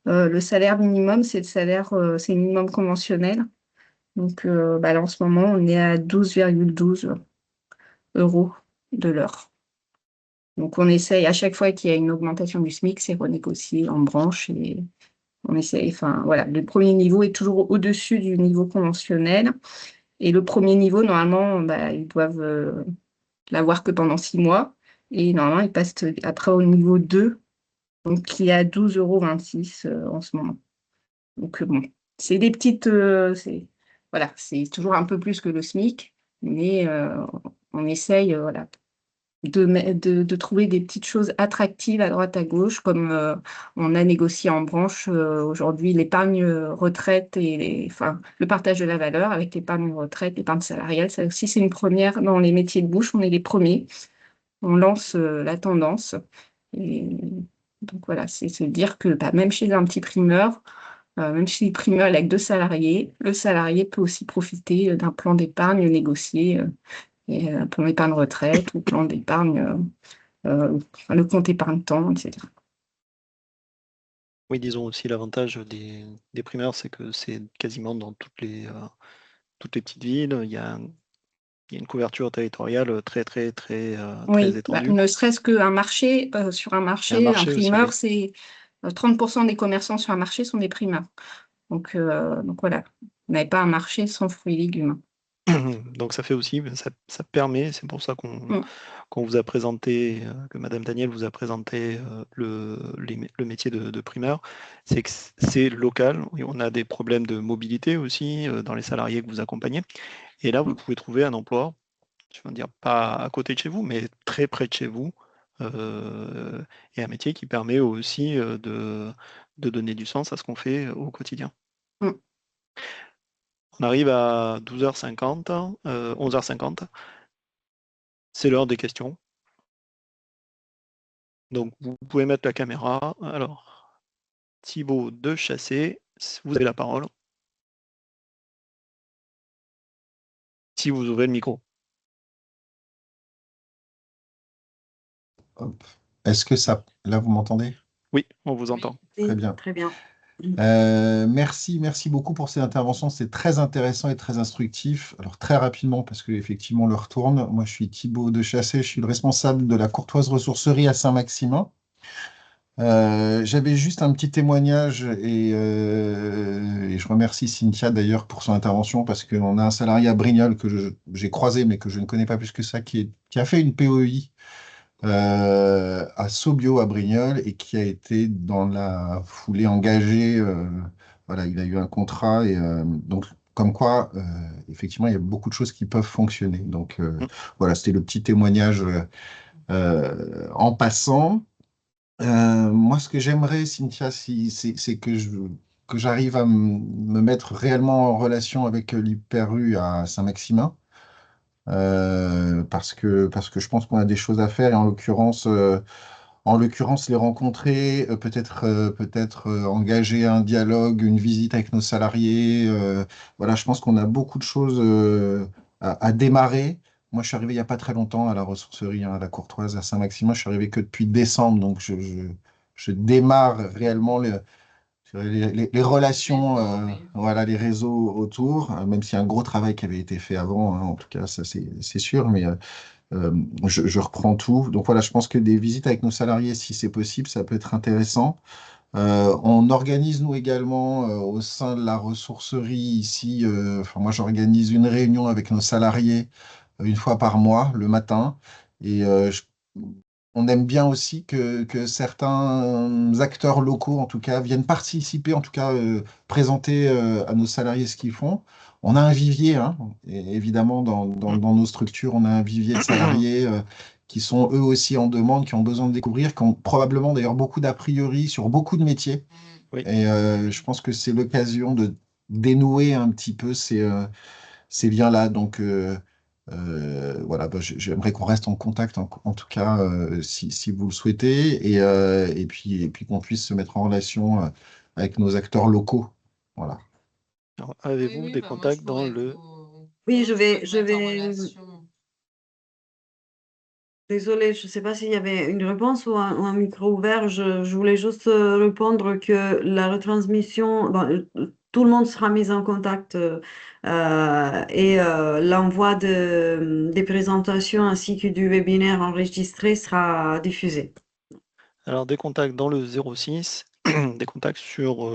Le salaire minimum, c'est le minimum conventionnel. Donc, là, en ce moment, on est à 12,12 € de l'heure. Donc, on essaye, à chaque fois qu'il y a une augmentation du SMIC, c'est renégocié en branche et on essaye, enfin, voilà, le premier niveau est toujours au-dessus du niveau conventionnel. Et le premier niveau, normalement, ils doivent l'avoir que pendant 6 mois. Et normalement, ils passent après au niveau 2, donc qui est à 12,26 € en ce moment. Donc, bon, c'est des petites. Voilà, c'est toujours un peu plus que le SMIC, mais on essaye, voilà, de trouver des petites choses attractives à droite à gauche, comme on a négocié en branche aujourd'hui l'épargne retraite et le partage de la valeur avec l'épargne retraite, l'épargne salariale. Ça aussi, c'est une première dans les métiers de bouche. On est les premiers. On lance la tendance. Et donc voilà, c'est se dire que même chez un petit primeur, même chez les primeurs avec 2 salariés, le salarié peut aussi profiter d'un plan d'épargne négocié. Et un plan d'épargne retraite ou plan d'épargne, le compte épargne-temps, etc. Oui, disons aussi l'avantage des primeurs, c'est que c'est quasiment dans toutes toutes les petites villes, il y a une couverture territoriale très Oui, étendue. ne serait-ce qu'un marché, sur un Et un marché, un marché aussi, primeur, oui. c'est 30% des commerçants sur un marché sont des primeurs. Donc voilà, vous n'avez pas un marché sans fruits et légumes. Donc ça fait aussi, ça permet, c'est pour ça qu'on vous a présenté, que Madame Daniel vous a présenté le métier de primeur, c'est que c'est local. Oui, on a des problèmes de mobilité aussi dans les salariés que vous accompagnez. Et là, vous pouvez trouver un emploi, je veux dire, pas à côté de chez vous, mais très près de chez vous. Et un métier qui permet aussi de donner du sens à ce qu'on fait au quotidien. Mm. On arrive à 12h50, 11h50. C'est l'heure des questions. Donc, vous pouvez mettre la caméra. Alors, Thibaut de Chassé, vous avez la parole. Si vous ouvrez le micro. Hop. Est-ce que ça... Là, vous m'entendez? Oui, on vous Oui. entend. Très bien. Très bien. Merci beaucoup pour ces interventions. C'est très intéressant et très instructif. Alors, très rapidement, parce qu'effectivement, on le retourne. Moi, je suis Thibaut de Chassé. Je suis le responsable de la Courtoise Ressourcerie à Saint-Maximin. J'avais juste un petit témoignage et je remercie Cynthia d'ailleurs pour son intervention parce qu'on a un salarié à Brignoles que j'ai croisé mais que je ne connais pas plus que ça qui a fait une POI à Sobio à Brignoles et qui a été dans la foulée engagé. Voilà, il a eu un contrat et donc comme quoi effectivement il y a beaucoup de choses qui peuvent fonctionner. Donc voilà, c'était le petit témoignage en passant. Moi, ce que j'aimerais, Cynthia, c'est que j'arrive à me mettre réellement en relation avec l'Hyper-U à Saint-Maximin, parce que je pense qu'on a des choses à faire, et en l'occurrence les rencontrer, peut-être engager un dialogue, une visite avec nos salariés. Voilà, je pense qu'on a beaucoup de choses à démarrer. Moi, je suis arrivé il n'y a pas très longtemps à la ressourcerie, à la Courtoise, à Saint-Maximin. Je suis arrivé que depuis décembre, donc je démarre réellement les relations, Oui. voilà, les réseaux autour, même s'il y a un gros travail qui avait été fait avant, hein, en tout cas, ça c'est sûr, mais je reprends tout. Donc voilà, je pense que des visites avec nos salariés, si c'est possible, ça peut être intéressant. On organise, nous également, au sein de la ressourcerie ici, enfin, moi j'organise une réunion avec nos salariés une fois par mois, le matin. Et on aime bien aussi que certains acteurs locaux, en tout cas, viennent participer, en tout cas, présenter à nos salariés ce qu'ils font. On a un vivier, hein, et évidemment, dans nos structures, on a un vivier de salariés qui sont eux aussi en demande, qui ont besoin de découvrir, qui ont probablement d'ailleurs beaucoup d'a priori sur beaucoup de métiers. Oui. Et je pense que c'est l'occasion de dénouer un petit peu ces liens-là. Donc voilà, bah, j'aimerais qu'on reste en contact, en tout cas, si vous le souhaitez, et puis qu'on puisse se mettre en relation avec nos acteurs locaux. Voilà. Alors, Oui, avez-vous oui, des bah, moi, je contacts dans pourrais le... vous... Oui, Oui, je je pourrais vais, vous je mettre en vais. relation. Désolée, je ne sais pas s'il y avait une réponse ou un micro ouvert. Je voulais juste répondre que la retransmission, bon, tout le monde sera mis en contact et l'envoi des présentations ainsi que du webinaire enregistré sera diffusé. Alors, des contacts dans le 06, des contacts sur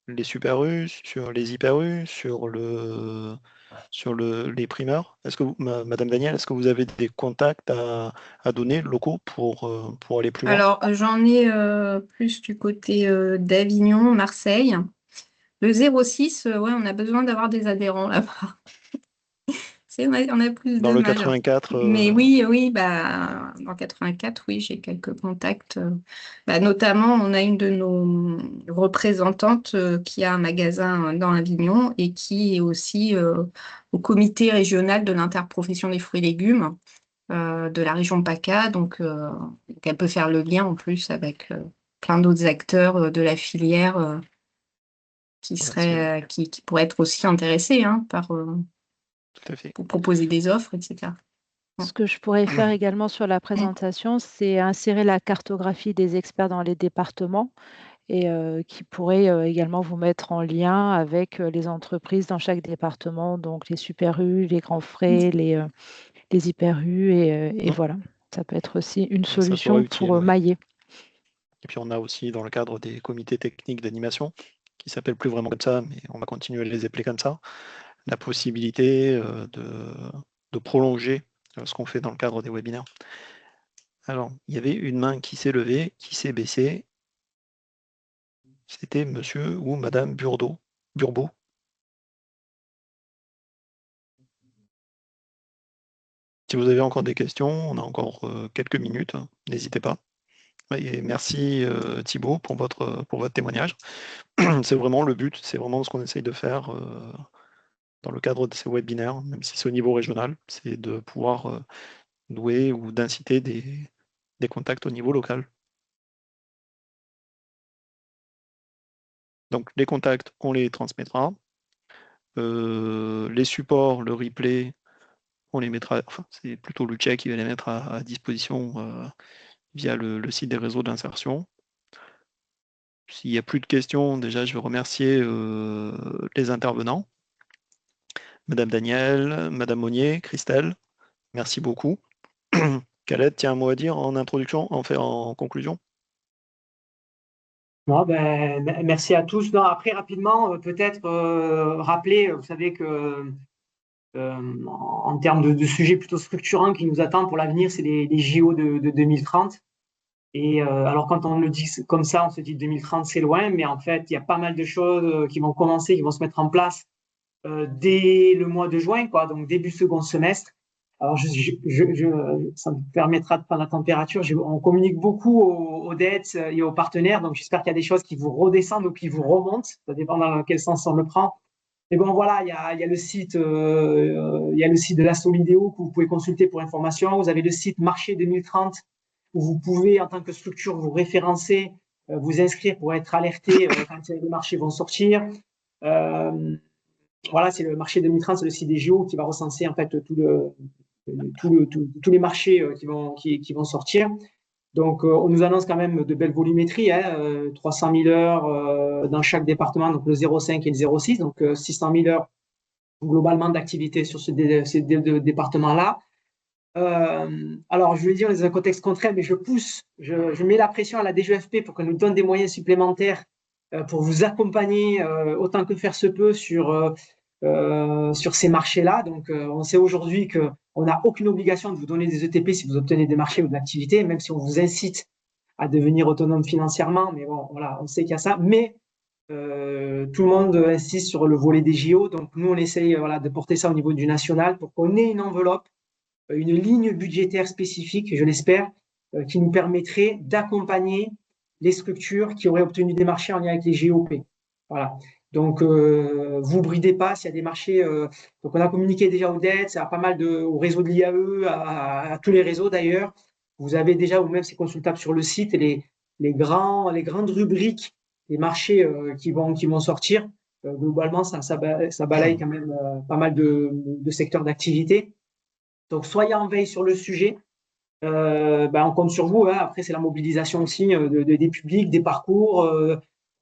les Super-U, sur les Hyper-U, sur les primeurs. Est-ce que Madame Daniel, est-ce que vous avez des contacts à donner locaux pour aller plus loin? Alors, j'en ai plus du côté d'Avignon, Marseille. Le 06, ouais, on a besoin d'avoir des adhérents là-bas. On a plus Dans de le mal. 84, Mais oui, bah, dans 84, oui, j'ai quelques contacts. Bah, notamment, on a une de nos représentantes qui a un magasin dans Avignon et qui est aussi au comité régional de l'interprofession des fruits et légumes de la région PACA. Donc, elle peut faire le lien en plus avec plein d'autres acteurs de la filière voilà, qui pourraient être aussi intéressés hein, tout à fait. pour proposer des offres, etc. Ce que je pourrais faire également sur la présentation, c'est insérer la cartographie des experts dans les départements et qui pourrait également vous mettre en lien avec les entreprises dans chaque département, donc les super U, les grands frais, les hyper U, et voilà. Ça peut être aussi une Ça serait solution utile, pour ouais. mailler. Et puis on a aussi dans le cadre des comités techniques d'animation, qui s'appellent plus vraiment comme ça, mais on va continuer à les appeler comme ça, la possibilité de prolonger ce qu'on fait dans le cadre des webinaires. Alors, il y avait une main qui s'est levée, qui s'est baissée. C'était monsieur ou madame Burbeau. Si vous avez encore des questions, on a encore quelques minutes, hein, n'hésitez pas. Et merci Thibaut pour votre témoignage. C'est vraiment le but, c'est vraiment ce qu'on essaye de faire dans le cadre de ces webinaires, même si c'est au niveau régional, c'est de pouvoir nouer ou d'inciter des contacts au niveau local. Donc les contacts, on les transmettra. Les supports, le replay, on les mettra, enfin c'est plutôt Lucia qui va les mettre à disposition via le site des réseaux d'insertion. S'il n'y a plus de questions, déjà je veux remercier les intervenants. Madame Daniel, Madame Monnier, Christelle, merci beaucoup. Khaled, tiens un mot à dire en introduction, en conclusion? Non, merci à tous. Non, après, rapidement, peut-être rappeler, vous savez que en termes de sujets plutôt structurants qui nous attendent pour l'avenir, c'est les JO de 2030. Et alors, quand on le dit comme ça, on se dit 2030, c'est loin, mais en fait, il y a pas mal de choses qui vont commencer, qui vont se mettre en place dès le mois de juin, quoi, donc début second semestre. Alors, ça me permettra de prendre la température. On communique beaucoup aux dettes et aux partenaires, donc j'espère qu'il y a des choses qui vous redescendent ou qui vous remontent. Ça dépend dans quel sens on le prend. Mais bon, voilà, il y a le site de la Solidéo que vous pouvez consulter pour information. Vous avez le site Marché 2030 où vous pouvez, en tant que structure, vous référencer, vous inscrire pour être alerté quand les marchés vont sortir. Voilà, c'est le marché 2030, c'est le site des JO qui va recenser en fait tous les marchés qui vont sortir. Donc, on nous annonce quand même de belles volumétries, hein, 300 000 heures dans chaque département, donc le 0,5 et le 0,6, donc 600 000 heures globalement d'activité sur ces deux départements-là. Alors, je vais dire dans un contexte contraire, mais je mets la pression à la DGEFP pour qu'elle nous donne des moyens supplémentaires pour vous accompagner autant que faire se peut sur ces marchés-là. Donc, on sait aujourd'hui qu'on n'a aucune obligation de vous donner des ETP si vous obtenez des marchés ou de l'activité, même si on vous incite à devenir autonome financièrement. Mais bon, voilà, on sait qu'il y a ça. Mais tout le monde insiste sur le volet des JO. Donc, nous, on essaye de porter ça au niveau du national pour qu'on ait une enveloppe, une ligne budgétaire spécifique, je l'espère, qui nous permettrait d'accompagner les structures qui auraient obtenu des marchés en lien avec les GOP. Voilà. Donc, vous bridez pas s'il y a des marchés. Donc, on a communiqué déjà aux dettes, à pas mal au réseau de l'IAE, à tous les réseaux d'ailleurs. Vous avez déjà, ou même c'est consultable sur le site, les grandes rubriques des marchés qui vont sortir. Globalement, ça balaye quand même pas mal de secteurs d'activité. Donc, soyez en veille sur le sujet. On compte sur vous. Hein. Après, c'est la mobilisation aussi des publics, des parcours.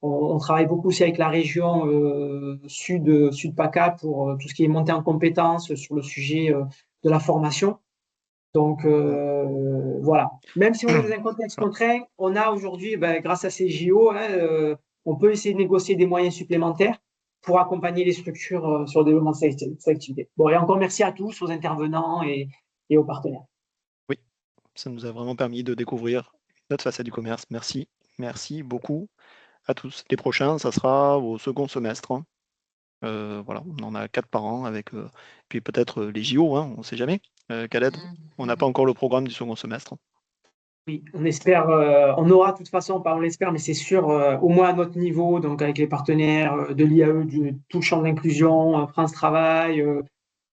On travaille beaucoup aussi avec la région sud PACA pour tout ce qui est montée en compétences sur le sujet de la formation. Donc, voilà. Même si on est dans un contexte contraint, on a aujourd'hui, grâce à ces JO, hein, on peut essayer de négocier des moyens supplémentaires pour accompagner les structures sur le développement de cette activité. Bon, et encore merci à tous, aux intervenants et aux partenaires. Oui, ça nous a vraiment permis de découvrir notre façade du commerce. Merci, merci beaucoup à tous. Les prochains, ça sera au second semestre. Hein. Voilà, on en a 4 par an avec puis peut-être les JO, hein, on ne sait jamais. Khaled, on n'a pas encore le programme du second semestre. Oui, on espère, on aura de toute façon, pas on l'espère, mais c'est sûr, au moins à notre niveau, donc avec les partenaires de l'IAE, tout le champ d'inclusion, France Travail,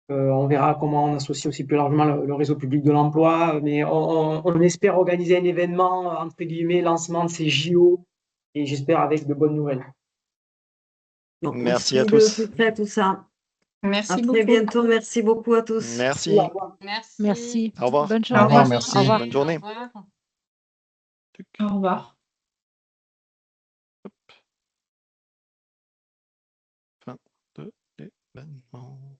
on verra comment on associe aussi plus largement le réseau public de l'emploi, mais on espère organiser un événement, entre guillemets, lancement de ces JO, et j'espère avec de bonnes nouvelles. Donc, merci à tous. De près tout ça. Merci À beaucoup. très bientôt. Merci beaucoup à tous. Merci. Merci. Au revoir. Bonne Au journée. revoir, merci. Au revoir. Bonne journée. Au revoir. Au revoir. Maintenant.